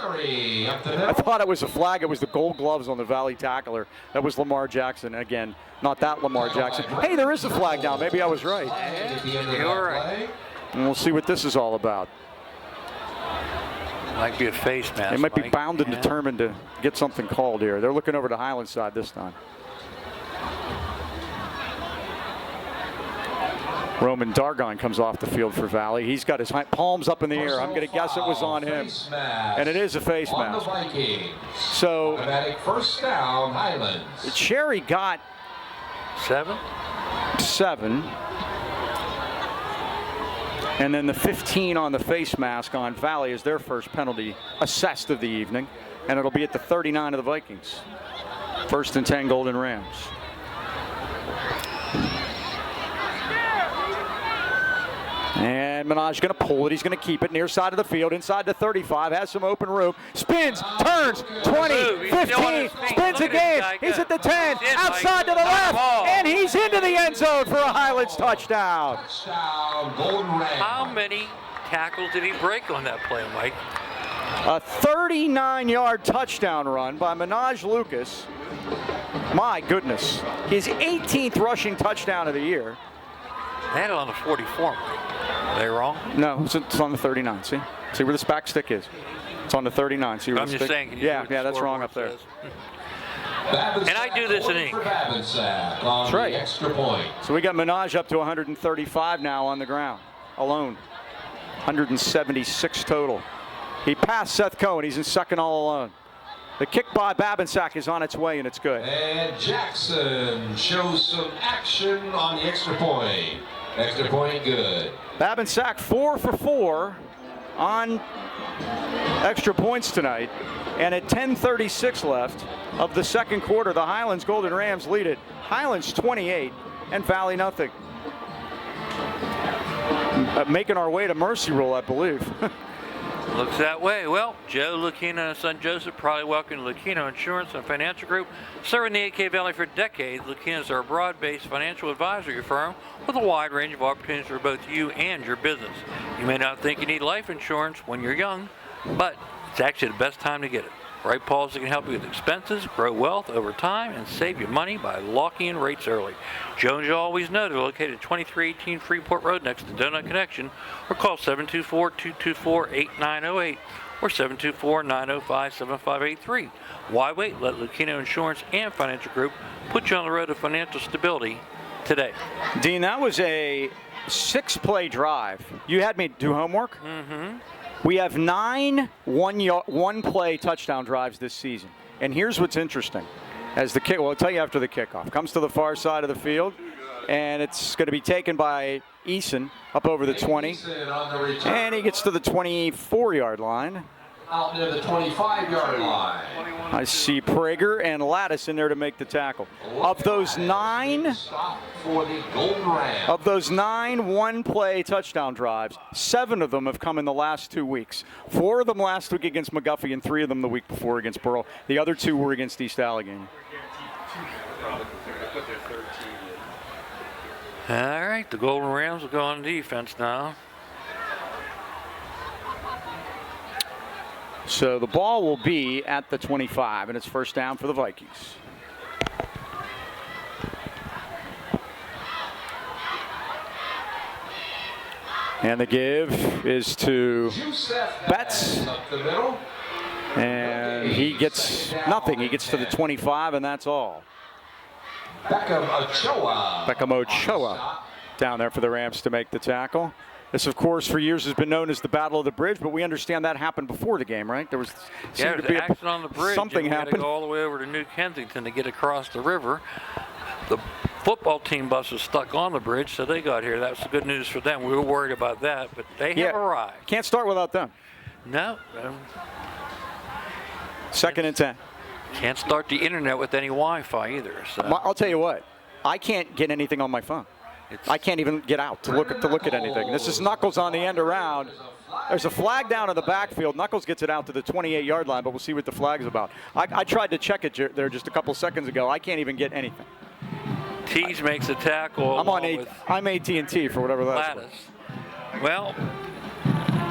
A: I thought it was a flag. It was the gold gloves on the Valley tackler. That was Lamar Jackson. Again, not that Lamar Jackson. Hey, there is a flag now. Maybe I was right.
B: You're right.
A: And we'll see what this is all about.
B: Might be a face mask.
A: They might be
B: Mike.
A: bound and determined to get something called here. They're looking over to Highlands side this time. Roman Dargon comes off the field for Valley. He's got his palms up in the air. I'm going to guess it was on him. And it is a face mask. So
C: Automatic first down, Highlands.
A: Cherry got
B: 7.
A: 7. And then the 15 on the face mask on Valley is their first penalty assessed of the evening. And it'll be at the 39 of the Vikings. 1st and 10 Golden Rams. And Minaj going to pull it. He's going to keep it near side of the field, inside the 35, has some open room, spins, turns, 20, 15, spins again. He's at the 10, outside to the left, and he's into the end zone for a Highlands touchdown.
C: Touchdown, Golden Rams.
B: How many tackles did he break on that play, Mike?
A: A 39-yard touchdown run by Minaj Lucas. My goodness. His 18th rushing touchdown of the year.
B: They had it on the 44, Mike. Are they wrong?
A: No, it's on the 39. See where this back stick is. It's on the 39. See where
B: I'm
A: the
B: just
A: stick?
B: saying. Can you see what the
A: that's wrong
B: scoreboard
A: up there.
B: says? And I do this in ink.
C: That's
A: That's right.
C: Extra point.
A: So we got Minaj up to 135 now on the ground, alone. 176 total. He passed Seth Cohen. He's in second all alone. The kick by Babinsack is on its way, and it's good.
C: And Jackson shows some action on the extra point. Extra point good.
A: Babinsack 4 for 4 on extra points tonight. And at 10:36 left of the second quarter, the Highlands Golden Rams lead it. Highlands 28 and Valley nothing. Making our way to Mercy Rule, I believe.
B: Looks that way. Well, Joe Lucchino and his son Joseph probably welcome Lucchino Insurance and Financial Group. Serving the AK Valley for decades, Lucchinos are a broad-based financial advisory firm with a wide range of opportunities for both you and your business. You may not think you need life insurance when you're young, but it's actually the best time to get it. Right policy can help you with expenses, grow wealth over time, and save you money by locking in rates early. Joe and Joe always know they're located at 2318 Freeport Road next to Donut Connection, or call 724-224-8908 or 724-905-7583. Why wait? Let Lucchino Insurance and Financial Group put you on the road to financial stability today.
A: Dean, that was a 6-play drive. You had me do homework?
B: Mm-hmm.
A: We have 9 one-play touchdown drives this season. And here's what's interesting. As the kick, well, I'll tell you after the kickoff. Comes to the far side of the field, and it's going to be taken by Eason up over the 20. And he gets to the 24-yard line.
C: Out near the 25-yard line.
A: I see Prager and Lattis in there to make the tackle. Of those 9 one-play touchdown drives, 7 of them have come in the last 2 weeks. 4 of them last week against McGuffey and 3 of them the week before against Burrell. The other 2 were against East Allegheny.
B: All right, the Golden Rams will go on defense now.
A: So the ball will be at the 25, and it's first down for the Vikings. And the give is to Betts.
C: Up the middle.
A: And he gets nothing. He gets to the 25, and that's all. Beckham Ochoa down there for the Rams to make the tackle. This, of course, for years has been known as the Battle of the Bridge, but we understand that happened before the game, right? There was
B: seemed to be action on the bridge.
A: Something
B: and we
A: happened.
B: had to go all the way over to New Kensington to get across the river. The football team bus was stuck on the bridge, so they got here. That was good news for them. We were worried about that, but they have arrived.
A: Can't start without them.
B: No.
A: Second and 10.
B: Can't start the internet with any Wi-Fi either. So.
A: I'll tell you what. I can't get anything on my phone. I can't even get out to look at anything. This is Knuckles on the end around. There's a flag down in the backfield. Knuckles gets it out to the 28-yard line, but we'll see what the flag's about. I tried to check it there just a couple seconds ago. I can't even get anything.
B: Tees makes a tackle.
A: I'm AT&T for whatever that's worth.
B: Well,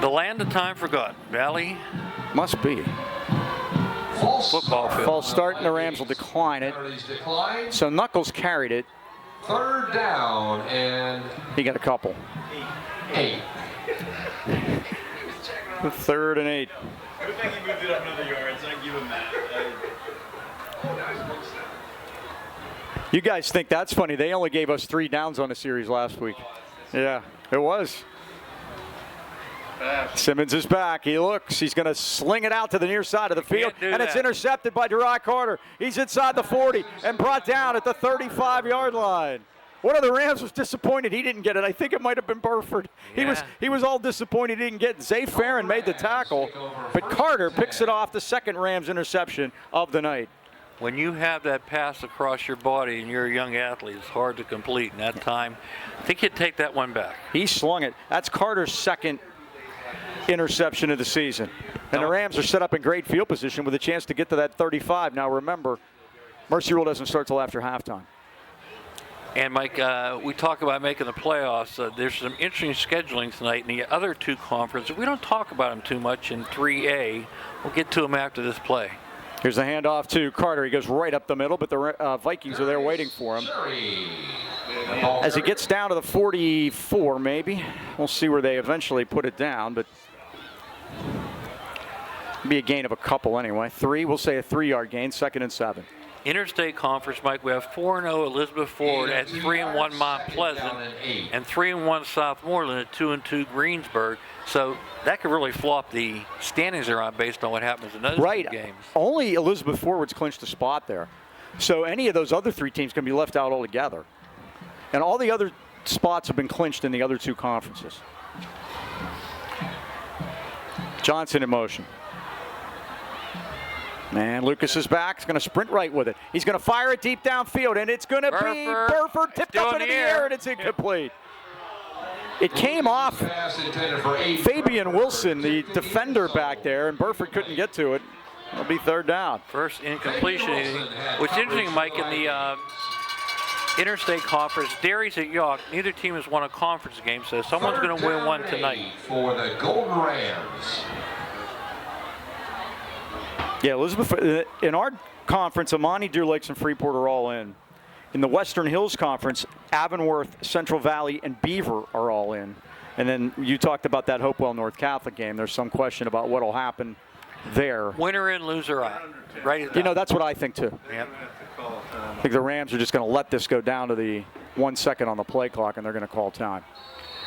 B: the land of time forgotten. Valley
A: must be.
B: Football field.
A: False start, and the Rams will decline it. So Knuckles carried it.
C: Third down, and
A: he got a couple.
C: 8.
A: Third and 8.
D: Good thing he moved it up another yard, so I give him that.
A: You guys think that's funny? They only gave us 3 downs on the series last week. Yeah, it was. Simmons is back. He looks. He's going to sling it out to the near side of the field. And it's intercepted by Derai Carter. He's inside the 40 and brought down at the 35-yard line. One of the Rams was disappointed he didn't get it. I think it might have been Burford.
B: Yeah.
A: He was all disappointed he didn't get it. Zay Farron made the tackle, but Carter picks it off, the second Rams interception of the night.
B: When you have that pass across your body and you're a young athlete, it's hard to complete in that time. I think he'd take that one back.
A: He slung it. That's Carter's second interception of the season. And the Rams are set up in great field position with a chance to get to that 35. Now remember, Mercy Rule doesn't start till after halftime.
B: And Mike, we talk about making the playoffs. There's some interesting scheduling tonight in the other 2 conferences. We don't talk about them too much in 3A. We'll get to them after this play.
A: Here's the handoff to Carter. He goes right up the middle, but the Vikings are there waiting for him. As he gets down to the 44, maybe. We'll see where they eventually put it down, but be a gain of a couple anyway. 3, we'll say a 3-yard gain, 2nd and 7.
B: Interstate Conference, Mike, we have 4-0 Elizabeth Ford at 3-1 Mount Pleasant and 3-1 Southmoreland at 2-2 Greensburg. So that could really flop the standings around based on what happens in those 2 games.
A: Only Elizabeth Forward's clinched a spot there. So any of those other 3 teams can be left out altogether. And all the other spots have been clinched in the other 2 conferences. Johnson in motion. Man, Lucas is back. He's going to sprint right with it. He's going to fire it deep downfield, and it's going to be Burford tipped up into the air, and it's incomplete. It came off Fabian Wilson, the defender back there, and Burford couldn't get to it. It'll be 3rd down.
B: First incompletion. What's interesting, Mike, in the Interstate Conference, Derry's at York. Neither team has won a conference game, so someone's going to win one tonight.
C: For the Golden Rams.
A: Yeah, Elizabeth, in our conference, Amani, Deer Lakes, and Freeport are all in. In the Western Hills Conference, Avonworth, Central Valley, and Beaver are all in. And then you talked about that Hopewell North Catholic game. There's some question about what will happen there.
B: Winner in, loser out. Right.
A: You know, that's what I think, too.
B: Yep.
A: I think the Rams are just going to let this go down to the 1 second on the play clock, and they're going to call time.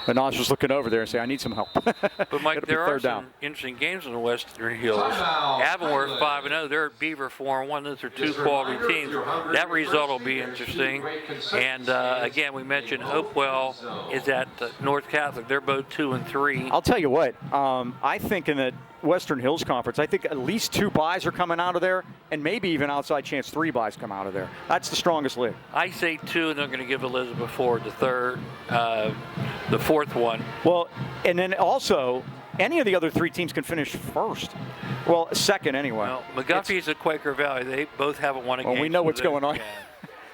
A: And Oz was looking over there and saying, I need some help.
B: But, Mike, there are some interesting games in the Western Hills. Avonworth 5-0. They're at Beaver 4-1. Those are 2 quality teams. That result will be interesting. And, again, we mentioned Hopewell is at North Catholic. They're both 2-3.
A: I'll tell you what. I think in the Western Hills Conference, I think at least 2 buys are coming out of there, and maybe even outside chance 3 buys come out of there. That's the strongest league.
B: I say 2, and they're going to give Elizabeth Ford the 3rd, the 4th one.
A: Well, and then also, any of the other 3 teams can finish 1st. Well, 2nd anyway.
B: Well, McGuffey's at Quaker Valley. They both haven't won a game.
A: Well, we know what's going on.
B: Yeah.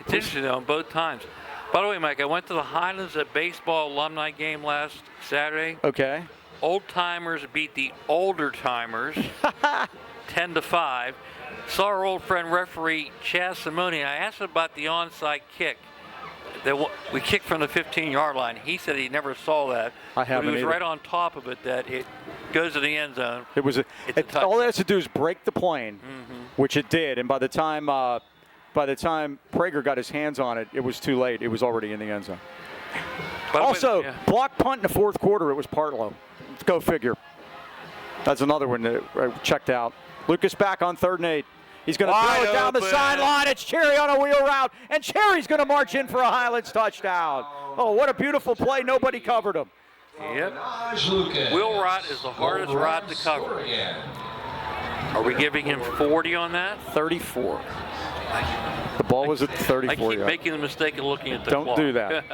B: It's interesting, though, on both times. By the way, Mike, I went to the Highlands baseball alumni game last Saturday.
A: Okay.
B: Old timers beat the older timers 10-5. Saw our old friend referee Chaz Simone. I asked him about the onside kick. we kicked from the 15-yard line. He said he never saw that.
A: I haven't
B: But he was
A: either.
B: right on top of it that it goes to the end zone.
A: It was all it has to do is break the plane, which it did. And by the time Prager got his hands on it, it was too late. It was already in the end zone.
B: By the way,
A: Also,
B: yeah.
A: block punt in the fourth quarter. It was Partlow. Go figure. That's another one that checked out. Lucas back on 3rd and 8. He's going to throw it down the sideline. It's Cherry on a wheel route, and Cherry's going to march in for a Highlands touchdown. Oh, what a beautiful play. Nobody covered him.
B: Yep. Wheel route is the hardest route to cover. Are we giving him 40 on that?
A: 34. The ball was at 34.
B: I keep
A: yard.
B: making the mistake of looking at the
A: Don't
B: clock.
A: do that.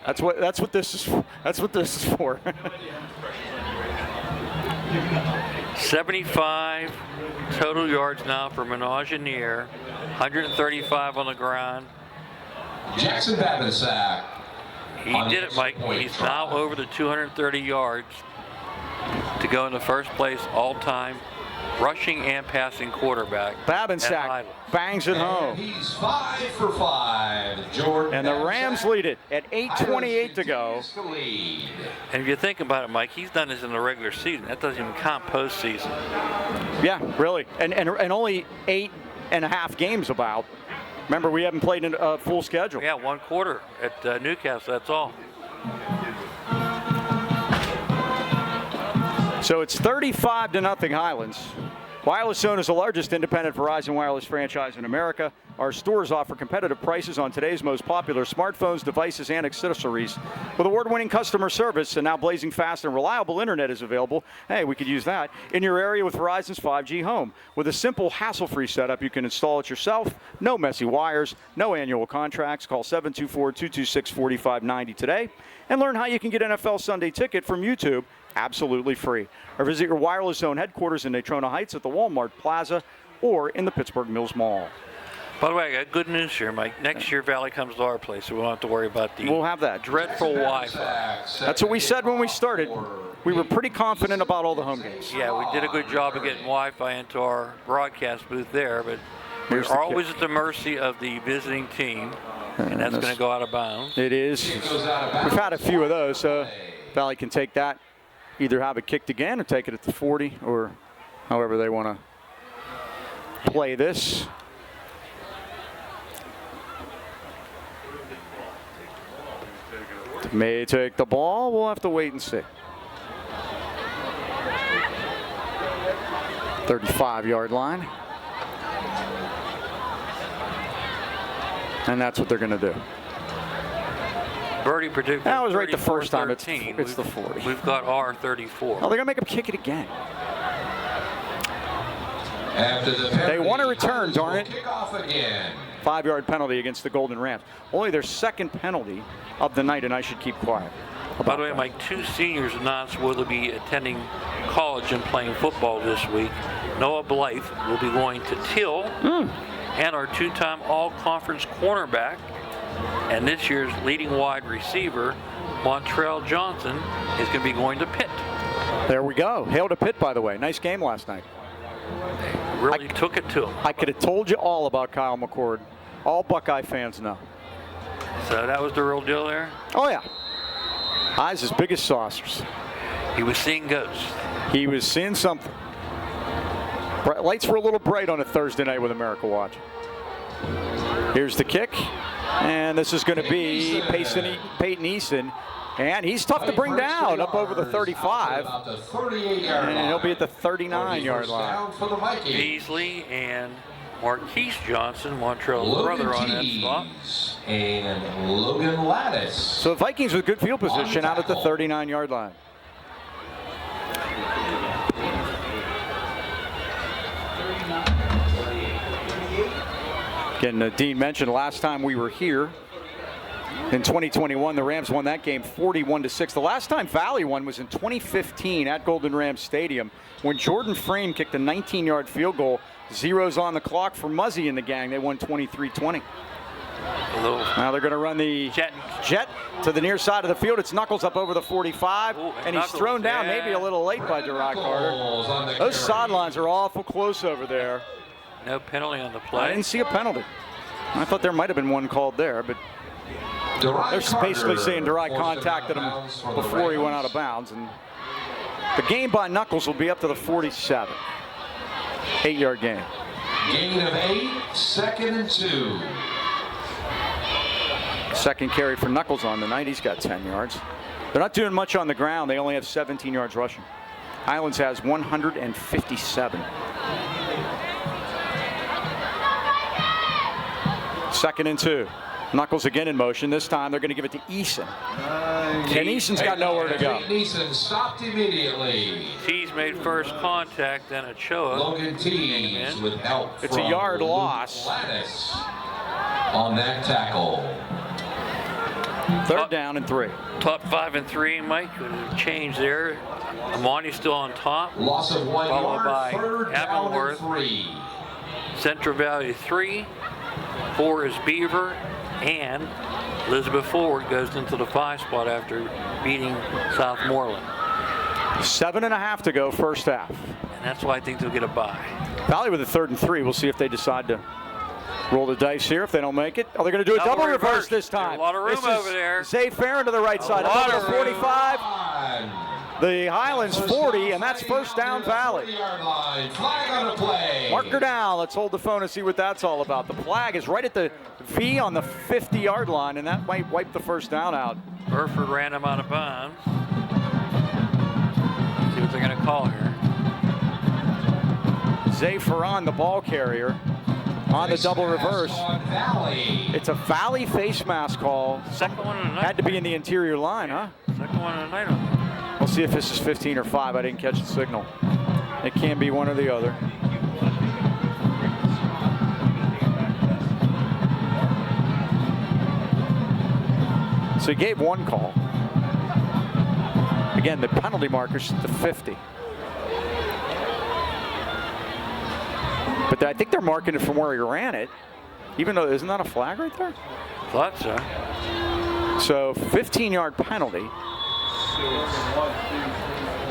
A: That's what this is for. That's what this is for.
B: 75 total yards now for Menagerie, 135 on the ground.
C: Jackson Babinsack.
B: He did it, Mike. He's now over the 230 yards to go in the first place all-time rushing and passing quarterback.
A: Babinsack bangs it home.
C: He's 5 for 5. Jordan
A: And the Rams lead it at 8:28 to go.
B: And if you think about it, Mike, he's done this in the regular season. That doesn't even count postseason.
A: Yeah, really. And only 8.5 games about. Remember, we haven't played in a full schedule.
B: Yeah, 1 quarter at Newcastle, that's all.
A: So it's 35-0 Highlands. Wireless Zone is the largest independent Verizon wireless franchise in America. Our stores offer competitive prices on today's most popular smartphones, devices, and accessories. With award-winning customer service and now blazing fast and reliable internet is available. Hey, we could use that in your area with Verizon's 5G Home. With a simple, hassle-free setup, you can install it yourself. No messy wires, no annual contracts. Call 724-226-4590 today and learn how you can get NFL Sunday Ticket from YouTube absolutely free. Or visit your Wireless Zone headquarters in Natrona Heights at the Walmart Plaza or in the Pittsburgh Mills Mall.
B: By the way, I got good news here, Mike. Next year, Valley comes to our place, so we won't have to worry about the
A: We'll have that.
B: dreadful Wi-Fi.
A: That's what we said when we started. We were pretty confident about all the home games.
B: Yeah, we did a good job of getting Wi-Fi into our broadcast booth there, but we're
A: Here's the
B: always at the mercy of the visiting team, and that's going to go out of bounds.
A: It is. We've had a few of those. Valley can take that, either have it kicked again or take it at the 40, or however they want to play this. May take the ball. We'll have to wait and see. 35-yard line. And that's what they're going to do.
B: Birdie predicted
A: That was right the first time. It's
B: 34-13.
A: the 40.
B: We've got our 34.
A: Oh, they're going to make him kick it again.
C: After the
A: They want to return, darn it.
C: Kickoff again.
A: 5-yard penalty against the Golden Rams. Only their second penalty of the night, and I should keep quiet.
B: By the way, Mike, 2 seniors announced will be attending college and playing football this week. Noah Blythe will be going to Till, and our 2-time all-conference cornerback and this year's leading wide receiver, Montrell Johnson, is going to be going to Pitt.
A: There we go. Hail to Pitt, by the way. Nice game last night.
B: Really took it to him.
A: I could have told you all about Kyle McCord. All Buckeye fans know.
B: So that was the real deal there?
A: Oh, yeah. Eyes as big as saucers.
B: He was seeing ghosts.
A: He was seeing something. Lights were a little bright on a Thursday night with America watching. Here's the kick. And this is going to be Peyton Eason. And he's tough to bring down up over the 35. And he'll be at the 39-yard line.
B: Beasley and Marquise Johnson, Montrell's brother, on that spot.
C: And Logan Lattis.
A: So the Vikings with good field position out at the 39-yard line. Again, Dean mentioned last time we were here in 2021, the Rams won that game 41-6. The last time Valley won was in 2015 at Golden Rams Stadium when Jordan Frame kicked a 19-yard field goal. Zeros on the clock for Muzzy and the gang. They won 23-20. Now they're going to run the jet to the near side of the field. It's Knuckles up over the 45, and he's thrown down maybe a little late by Derek Carter. Those sidelines are awful close over there.
B: No penalty on the play.
A: I didn't see a penalty. I thought there might have been one called there, but They're basically saying Durai contacted him before he went out of bounds. And the gain by Knuckles will be up to the 47. 8-yard gain.
C: Gain of 8, 2nd and 2.
A: Second carry for Knuckles on the night. He's got 10 yards. They're not doing much on the ground. They only have 17 yards rushing. Highlands has 157. 2nd and 2. Knuckles again in motion. This time they're going to give it to Eason. And Eason's got nowhere to go.
C: Eason stopped immediately.
B: Tees made first contact, then a Choma.
C: Logan Tees with help
A: It's a yard loss.
C: Gladys on that tackle.
A: 3rd down and 3.
B: Top 5 and 3, Mike. Change there. Amani's still on top.
C: Loss of 1
B: Followed by
C: yard, 3rd down and
B: Appleworth.
C: 3.
B: Central Valley 3. 4 is Beaver. And Elizabeth Forward goes into the 5 spot after beating Southmoreland.
A: 7.5 to go, first half.
B: And that's why I think they'll get a bye.
A: Valley with a 3rd and 3. We'll see if they decide to roll the dice here. If they don't make it, they're going to do a double reverse this time.
B: There's a lot of room over there.
A: Zay Farron to the right side.
B: lot
A: Up
B: of
A: to the 45. The Highlands 40, and that's first down Valley.
C: Flag on the play.
A: Marker down. Let's hold the phone and see what that's all about. The flag is right at the V on the 50-yard line, and that might wipe the first down out.
B: Burford ran him out of bounds. Let's see what they're going to call here.
A: Zay Farron, the ball carrier, on the double reverse. It's a Valley face mask call.
B: Second one of the night.
A: Had to be in the interior line, huh?
B: Second one of the night on that.
A: We'll see if this is 15 or 5. I didn't catch the signal. It can be one or the other. So he gave one call. Again, the penalty marker's at the 50. But I think they're marking it from where he ran it. Even though, isn't that a flag right there?
B: Thought so.
A: So 15-yard penalty.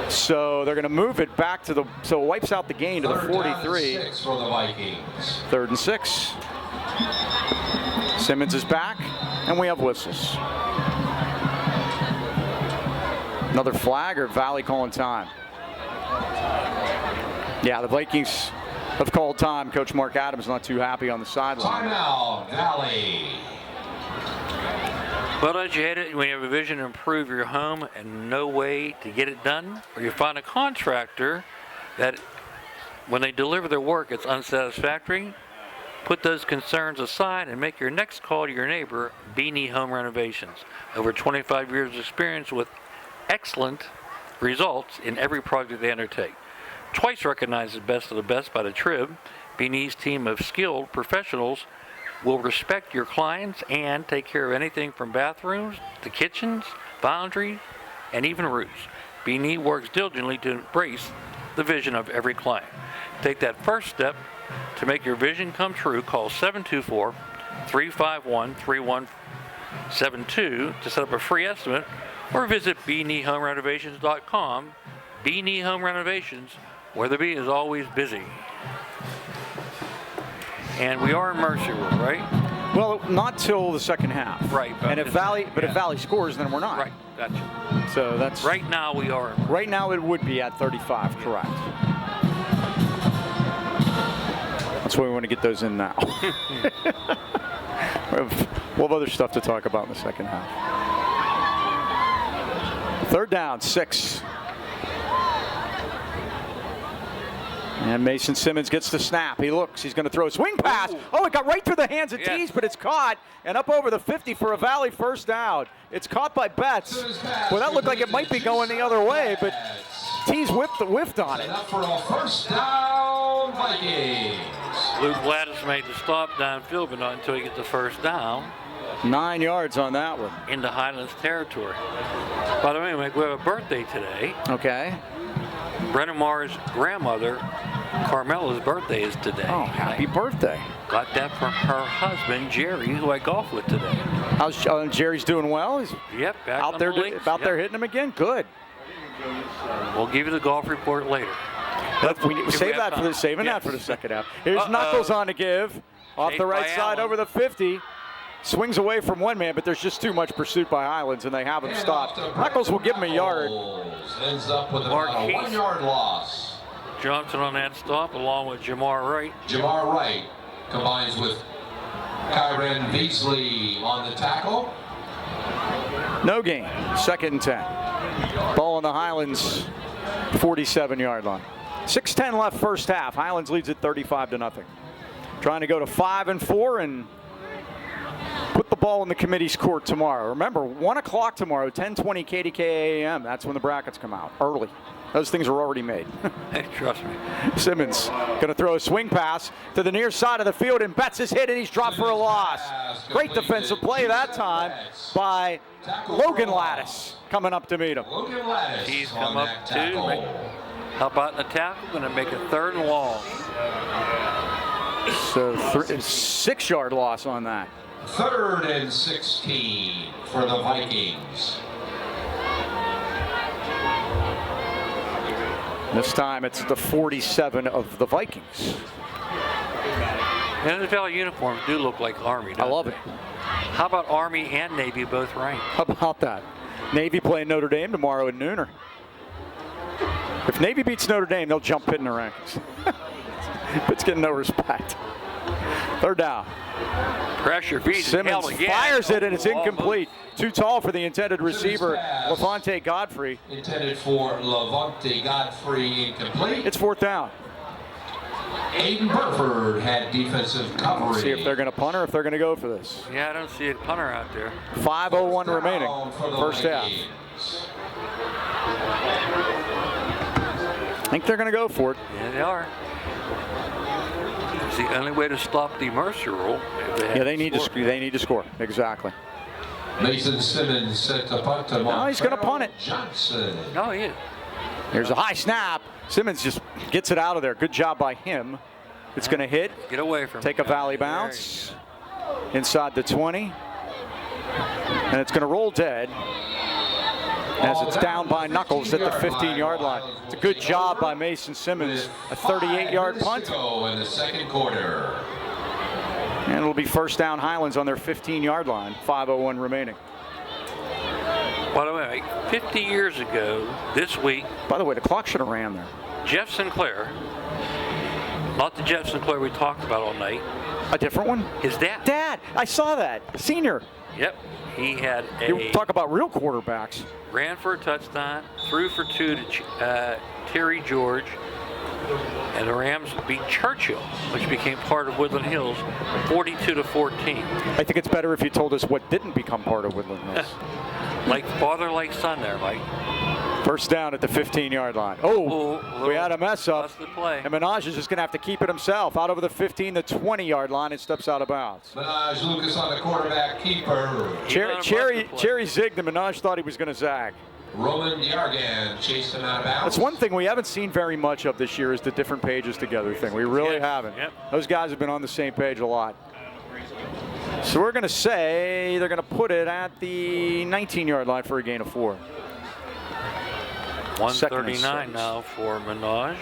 A: So they're going to move it back to the, so it wipes out the gain to the 43.
C: 6 for the Vikings.
A: 3rd and 6. Simmons is back, and we have whistles. Another flag or Valley calling time? Yeah, the Vikings have called time. Coach Mark Adams not too happy on the sideline.
C: Timeout, Valley.
B: Well, don't you hate it when you have a vision to improve your home and no way to get it done? Or you find a contractor that when they deliver their work, it's unsatisfactory? Put those concerns aside and make your next call to your neighbor, Beanie Home Renovations. Over 25 years of experience with excellent results in every project they undertake. Twice recognized as best of the best by the Trib, Beanie's team of skilled professionals will respect your clients and take care of anything from bathrooms to kitchens, laundry, and even roofs. Beanie works diligently to embrace the vision of every client. Take that first step to make your vision come true. Call 724-351-3172 to set up a free estimate or visit BeanieHomeRenovations.com. Beanie Home Renovations, where the bee is always busy. And we are in Mercy Rule, right?
A: Well, not till the second half.
B: Right.
A: And if Valley scores, then we're not.
B: Right, gotcha.
A: So that's
B: Right now we are.
A: Right now it would be at 35, correct. That's why we want to get those in now. We'll have other stuff to talk about in the second half. 3rd down, 6. And Mason Simmons gets the snap. He looks. He's going to throw a swing pass. Oh, it got right through the hands of Tees, but it's caught and up over the 50 for a Valley first down. It's caught by Betts. Well, that looked like it might be going the other way, but Tees whiffed on it.
C: Up for a first down, Vikings.
B: Luke Gladys made the stop downfield, but not until he gets the first down.
A: 9 yards on that one.
B: Into Highlands territory. By the way, Mike, we have a birthday today.
A: Okay.
B: Brennan Marr's grandmother, Carmela's birthday is today.
A: Oh, happy birthday.
B: Got that from her husband, Jerry, who I golf with today.
A: How's Jerry's doing well? He's
B: Yep, back
A: out
B: on
A: there
B: the links.
A: out there hitting him again. Good.
B: We'll give you the golf report later.
A: Saving that for the second half. Here's Knuckles on to give. Off the right side over the 50. Swings away from one man, but there's just too much pursuit by Highlands, and they have him stopped. Knuckles will give him a yard.
C: Ends up with about a 1 yard loss.
B: Johnson on that stop, along with Jamar Wright.
C: Jamar Wright combines with Kyron Beasley on the tackle.
A: No gain. 2nd and 10. Ball on the Highlands 47-yard line. 6:10 left first half. Highlands leads at 35-0. Trying to go to 5-4 and put the ball in the committee's court tomorrow. Remember, 1 o'clock tomorrow, 10:20 KDK AM. That's when the brackets come out. Early. Those things are already made.
B: Hey, trust me.
A: Simmons going to throw a swing pass to the near side of the field, and Betts is hit, and he's dropped for a loss. Great defensive play that time by Logan Lattice coming up to meet him.
C: Logan Lattice.
B: He's come up too. How about in the tackle? Going to make it 3rd and long.
A: So 6-yard loss on that.
C: 3rd and 16 for the Vikings.
A: This time it's the 47 of the Vikings.
B: NFL uniforms do look like Army.
A: I love it.
B: How about Army and Navy both ranked?
A: How about that? Navy playing Notre Dame tomorrow at nooner. If Navy beats Notre Dame, they'll jump Pitt in the rankings. Pitt's getting no respect. 3rd down.
B: Pressure feeds
A: Simmons fires it, and it's incomplete. Too tall for the intended receiver, Levante Godfrey.
C: Intended for Levante Godfrey, incomplete.
A: It's 4th down.
C: Aiden Burford had defensive coverage.
A: See if they're going to punt or if they're going to go for this.
B: Yeah, I don't see a punter out there.
A: 5:01 remaining, first half. I think they're going to go for it.
B: Yeah, they are. It's the only way to stop the Mercer rule.
A: Yeah, they need to. They need to score. Exactly.
C: Mason Simmons set to punt to
A: No, he's going to punt it.
C: Johnson.
B: No, he is.
A: Here's a high snap. Simmons just gets it out of there. Good job by him. It's going to hit.
B: Get away from
A: Take a valley bounce. Inside the 20. And it's going to roll dead as it's down by Knuckles at the 15-yard line. It's a good job by Mason Simmons. A 38-yard punt.
C: In the 2nd quarter.
A: And it'll be 1st down Highlands on their 15-yard line. 5:01 remaining.
B: By the way, 50 years ago this week.
A: By the way, the clock should have ran there.
B: Jeff Sinclair, not the Jeff Sinclair we talked about all night.
A: A different one?
B: His dad.
A: Dad, I saw that. Senior.
B: Yep. He had
A: You talk about real quarterbacks.
B: Ran for a touchdown, threw for 2 to Terry George, and the Rams beat Churchill, which became part of Woodland Hills, 42-14.
A: I think it's better if you told us what didn't become part of Woodland Hills.
B: Like father, like son there, Mike.
A: 1st down at the 15-yard line. Oh, we had a mess up.
B: Busted play.
A: And Minaj is just going to have to keep it himself. Out over the 15 to 20-yard line and steps out of bounds.
C: Minaj Lucas on the quarterback keeper.
A: Cherry zigged and Minaj thought he was going to zag.
C: Roman Yargan chased him out of bounds.
A: That's one thing we haven't seen very much of this year is the different pages together thing. We really haven't.
B: Yep.
A: Those guys have been on the same page a lot. So we're going to say they're going to put it at the 19-yard line for a gain of 4.
B: 139 now for Minaj.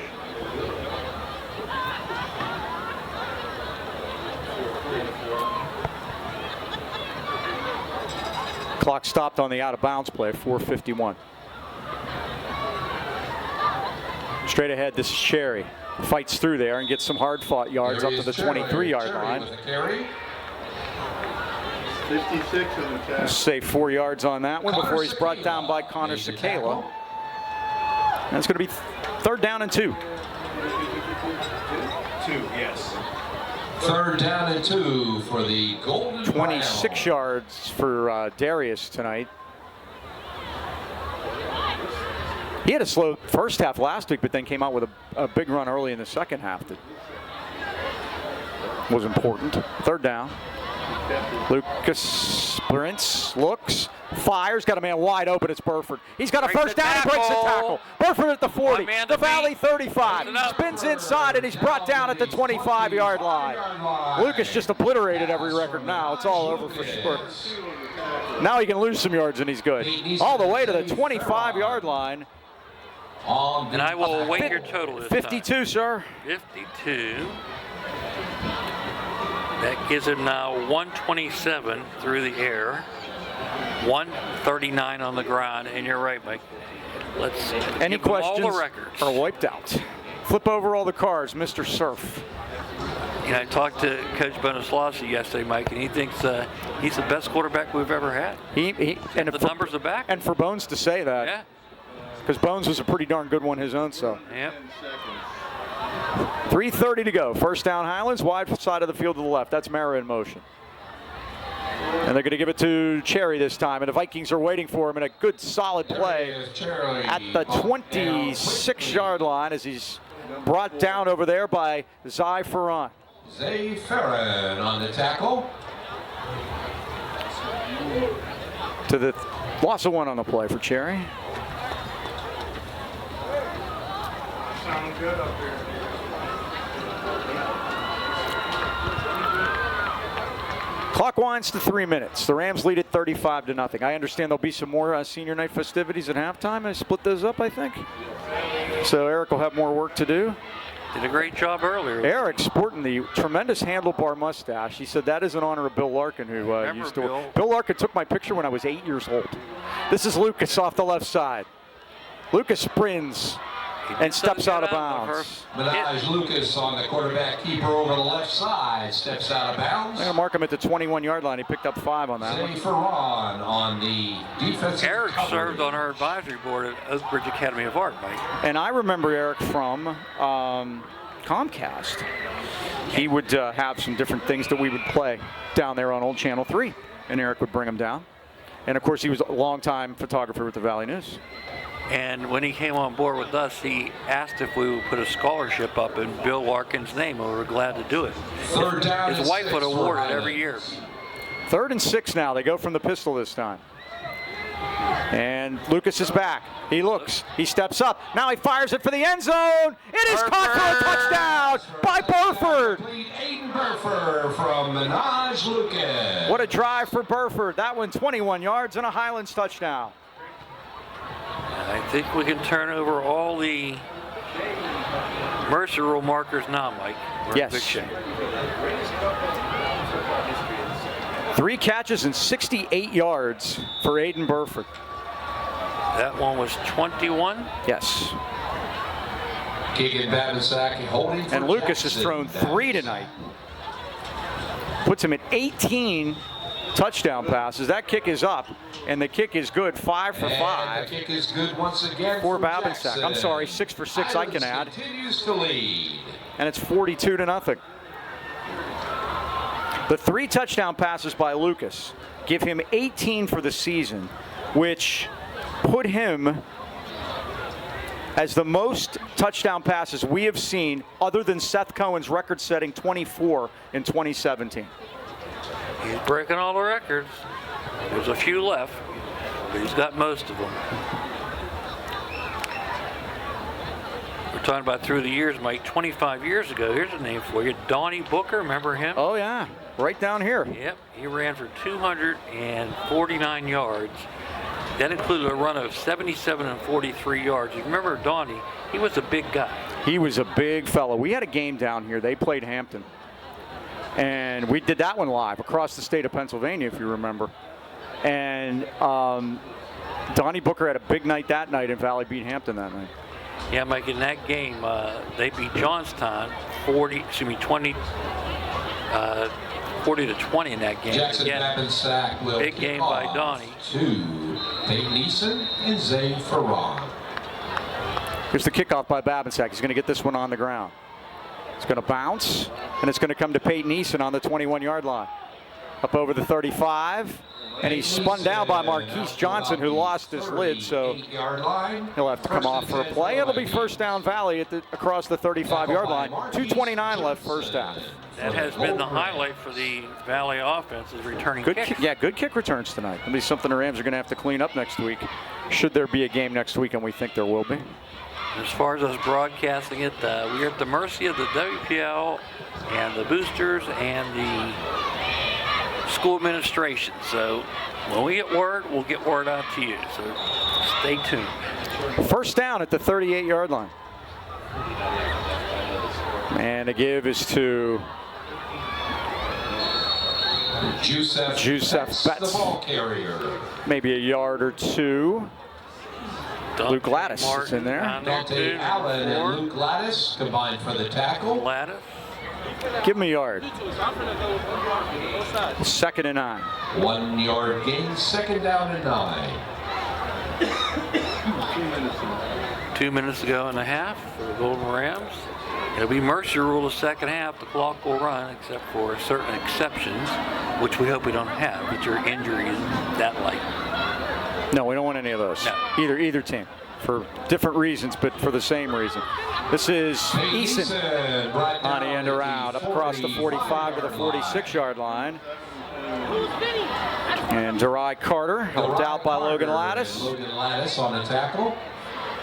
A: Clock stopped on the out-of-bounds play, 4:51. Straight ahead, this is Cherry. Fights through there and gets some hard-fought yards up to the 23-yard line.
D: 56 in the tag.
A: Say 4 yards on that one before he's brought down by Connor Sakala. And it's going to be 3rd down and 2.
D: 2, yes.
C: 3rd down and 2 for the Golden
A: 26 yards for Darius tonight. He had a slow first half last week, but then came out with a big run early in the second half that was important. 3rd down. Lucas sprints, looks, fires, got a man wide open. It's Burford. He's got a first down. He breaks the tackle. Burford at the 40, the Valley 35. Spins inside, and he's brought down at the 25-yard line. Lucas just obliterated every record now. It's all over for sure. Now he can lose some yards, and he's good. All the way to the 25-yard line.
B: And I will await your total this
A: 52,
B: time.
A: sir.
B: 52. That gives him now 127 through the air, 139 on the ground, and you're right, Mike. Let's
A: Any
B: give them all
A: questions
B: the records.
A: are wiped out. Flip over all the cards, Mr. Surf.
B: And I talked to Coach Bonaslawski yesterday, Mike, and he thinks he's the best quarterback we've ever had.
A: And
B: the numbers are back.
A: And for Bones to say that,
B: Yeah.
A: because Bones was a pretty darn good one his own. So
B: Yep.
A: 3:30 to go. First down, Highlands, wide side of the field to the left. That's Mara in motion. And they're going to give it to Cherry this time, and the Vikings are waiting for him in a good, solid play at the 26-yard line as he's brought down over there by Zai Ferran.
C: Zay Ferran on the tackle.
A: To the loss of one on the play for Cherry.
D: Sound good up here.
A: Clock winds to 3 minutes. The Rams lead it 35-0. I understand there'll be some more senior night festivities at halftime. I split those up, I think. So Eric will have more work to do.
B: Did a great job earlier.
A: Eric sporting the tremendous handlebar mustache. He said that is in honor of Bill Larkin, who used to work. Bill Larkin took my picture when I was 8 years old. This is Lucas off the left side. Lucas sprints and steps out of bounds.
C: Minaj Lucas on the quarterback keeper over the left side, steps out of bounds.
A: I'm going to mark him at the 21-yard line. He picked up 5 on that
C: Zay
A: one.
C: Ferran on the defensive
B: Eric
C: coverage.
B: served on our advisory board at Oak Ridge Academy of Art, Mike.
A: And I remember Eric from Comcast. He would have some different things that we would play down there on Old Channel 3, and Eric would bring them down. And of course, he was a longtime photographer with the Valley News.
B: And when he came on board with us, he asked if we would put a scholarship up in Bill Larkin's name, and we were glad to do it.
C: Third down
B: His wife would award it every year.
A: 3rd and 6 now. They go from the pistol this time. And Lucas is back. He looks. He steps up. Now he fires it for the end zone. It is caught for a touchdown by Burford.
C: Aiden Burford from Minaj Lucas.
A: What a drive for Burford. That one 21 yards and a Highlands touchdown.
B: I think we can turn over all the Mercer rule markers now, Mike. We're in
A: Yes.
B: good shape.
A: 3 catches and 68 yards for Aiden Burford.
B: That one was 21.
A: Yes.
C: Keegan Babinsack holding for
A: And Lucas has
C: Jackson.
A: thrown 3 tonight. Puts him at 18 touchdown passes. That kick is up, and the kick is good. 5 for 5.
C: The kick is good once again
A: For
C: for
A: Babinsack.
C: Jackson.
A: I'm sorry, 6 for 6 I can
C: Highlands
A: add.
C: continues to lead.
A: And it's 42-0. The 3 touchdown passes by Lucas give him 18 for the season, which put him as the most touchdown passes we have seen other than Seth Cohen's record-setting 24 in 2017.
B: He's breaking all the records. There's a few left, but he's got most of them. We're talking about through the years, Mike. 25 years ago, here's a name for you. Donnie Booker, remember him?
A: Oh, yeah, right down here.
B: Yep, he ran for 249 yards. That included a run of 77 and 43 yards. You remember Donnie, he was a big guy.
A: He was a big fellow. We had a game down here. They played Hampton. And we did that one live across the state of Pennsylvania, if you remember. And Donnie Booker had a big night that night, and Valley beat Hampton that night.
B: Yeah, Mike, in that game, they beat Johnstown 40 to 20 in that game.
C: Jackson
B: Again,
C: Babinsack will
B: big
C: kick
B: game by
C: off
B: Donnie.
C: To Peyton Neeson and Zay Ferran.
A: Here's the kickoff by Babinsack. He's going to get this one on the ground. It's going to bounce, and it's going to come to Peyton Eason on the 21-yard line. Up over the 35, and he's spun down by Marquise Johnson, who lost his lid, so he'll have to come off for a play. It'll be first down Valley across the 35-yard line. 2:29 left first half.
B: That has been the highlight for the Valley offense, is returning
A: Good,
B: kicks.
A: yeah, good kick returns tonight. It'll be something the Rams are going to have to clean up next week, should there be a game next week, and we think there will be.
B: As far as us broadcasting it, we're at the mercy of the WPL and the boosters and the school administration. So when we get word, we'll get word out to you. So stay tuned.
A: First down at the 38-yard line. And the give is to
C: Joseph Betts, the ball carrier.
A: Maybe a yard or two. Luke Gladys is in there.
C: Dante Allen and Luke Gladys combined for the tackle.
B: Gladys.
A: Give him a yard. 2nd and 9.
C: 1 yard gain, 2nd down and 9.
B: 2 minutes to go and a half for the Golden Rams. It'll be mercy rule the second half. The clock will run except for certain exceptions, which we hope we don't have, but your injury is that light.
A: No, we don't want any of those.
B: No.
A: Either team, for different reasons, but for the same reason. This is Eason on the end around, up across the 45 to the 46-yard line. And Derai Carter, helped out by Logan Lattis.
C: Logan Lattis on the tackle.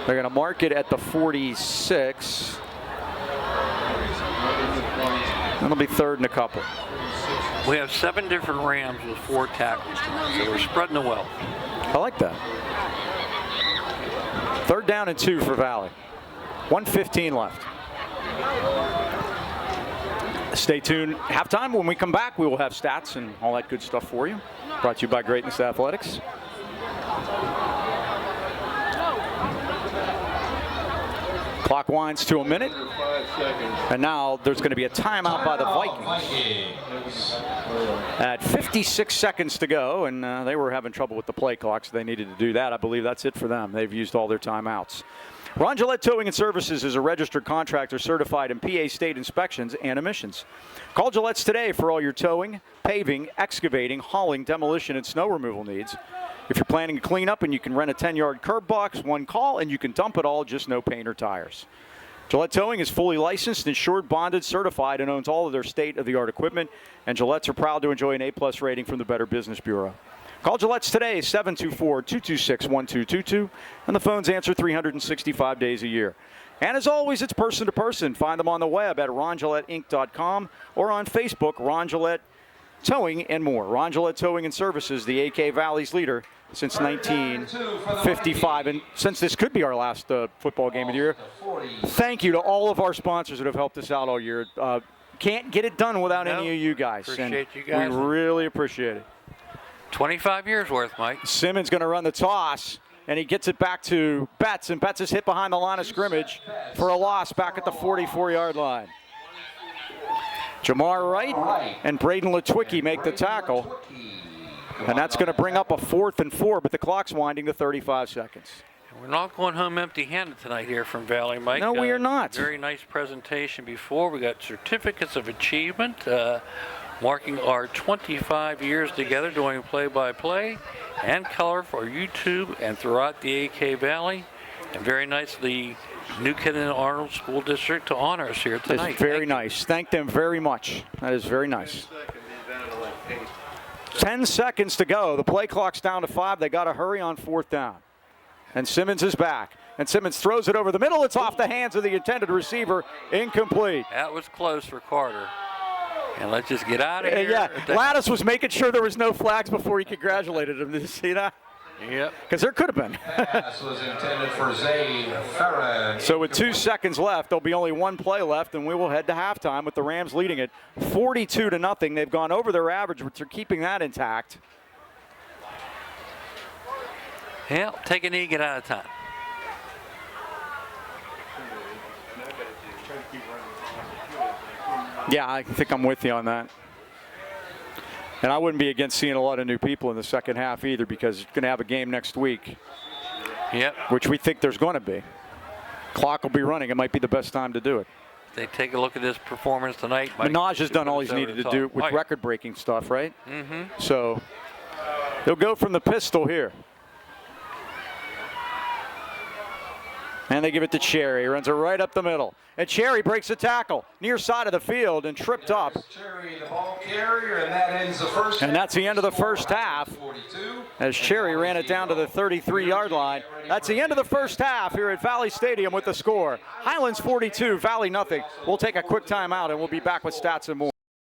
A: They're going to mark it at the 46. That'll be 3rd and a couple.
B: We have 7 different Rams with 4 tackles tonight, so we're spreading the wealth.
A: I like that. 3rd down and 2 for Valley. 1:15 left. Stay tuned. Halftime, when we come back, we will have stats and all that good stuff for you. Brought to you by Greatness Athletics. Clock winds to a minute. And now there's going to be a timeout by the Vikings. At 56 seconds to go, and they were having trouble with the play clock, so they needed to do that. I believe that's it for them. They've used all their timeouts. Ron Gillette Towing and Services is a registered contractor certified in PA state inspections and emissions. Call Gillette's today for all your towing, paving, excavating, hauling, demolition, and snow removal needs. If you're planning to clean up and you can rent a 10-yard curb box, one call and you can dump it all, just no paint or tires. Gillette Towing is fully licensed, insured, bonded, certified, and owns all of their state-of-the-art equipment. And Gillette's are proud to enjoy an A+ rating from the Better Business Bureau. Call Gillette's today, 724-226-1222, and the phones answer 365 days a year. And as always, it's person to person. Find them on the web at rongilletteinc.com or on Facebook, Ron Gillette Towing and more. Ron Gillette Towing and Services, the AK Valley's leader since 1955. And since this could be our last football game of the year, thank you to all of our sponsors that have helped us out all year. Can't get it done without any of you guys.
B: Appreciate you guys.
A: We really appreciate it.
B: 25 years worth, Mike.
A: Simmons going to run the toss, and he gets it back to Betts, and Betts is hit behind the line of scrimmage for a loss back at the 44-yard line. Jamar Wright and Braden Latwicki make the tackle, and that's going to bring up a 4th and 4, but the clock's winding to 35 seconds.
B: We're not going home empty-handed tonight here from Valley, Mike.
A: No, we are not.
B: Very nice presentation before. We got certificates of achievement, marking our 25 years together doing play-by-play and color for YouTube and throughout the AK Valley. And very nice, the New Kennedy Arnold School District to honor us here tonight.
A: That's very nice. Thank them very much. That is very nice. 10 seconds to go. The play clock's down to 5. They got to hurry on 4th down. And Simmons is back. And Simmons throws it over the middle. It's off the hands of the intended receiver. Incomplete.
B: That was close for Carter. And let's just get out of here.
A: Yeah, Lattis was making sure there was no flags before he congratulated him. Did you see that?
B: Yep.
A: Because there could have been.
C: Pass was intended for Zayn Farah.
A: So with 2 seconds left, there'll be only 1 play left, and we will head to halftime with the Rams leading it 42-0. They've gone over their average, but they're keeping that intact.
B: Yeah, take a knee, get out of time.
A: Yeah, I think I'm with you on that. And I wouldn't be against seeing a lot of new people in the second half either, because you're going to have a game next week.
B: Yep.
A: Which we think there's going to be. Clock will be running. It might be the best time to do it.
B: They take a look at this performance tonight.
A: Minaj has done all he's needed to do with record-breaking stuff, right?
B: Mm-hmm.
A: So he'll go from the pistol here. And they give it to Cherry. He runs it right up the middle. And Cherry breaks the tackle near side of the field and tripped up.
C: Cherry, the ball carrier, and that ends the first.
A: And that's the end of the first half. As Cherry ran it down to the 33-yard line. That's the end of the first half here at Valley Stadium with the score. Highlands 42, Valley nothing. We'll take a quick timeout and we'll be back with stats and more.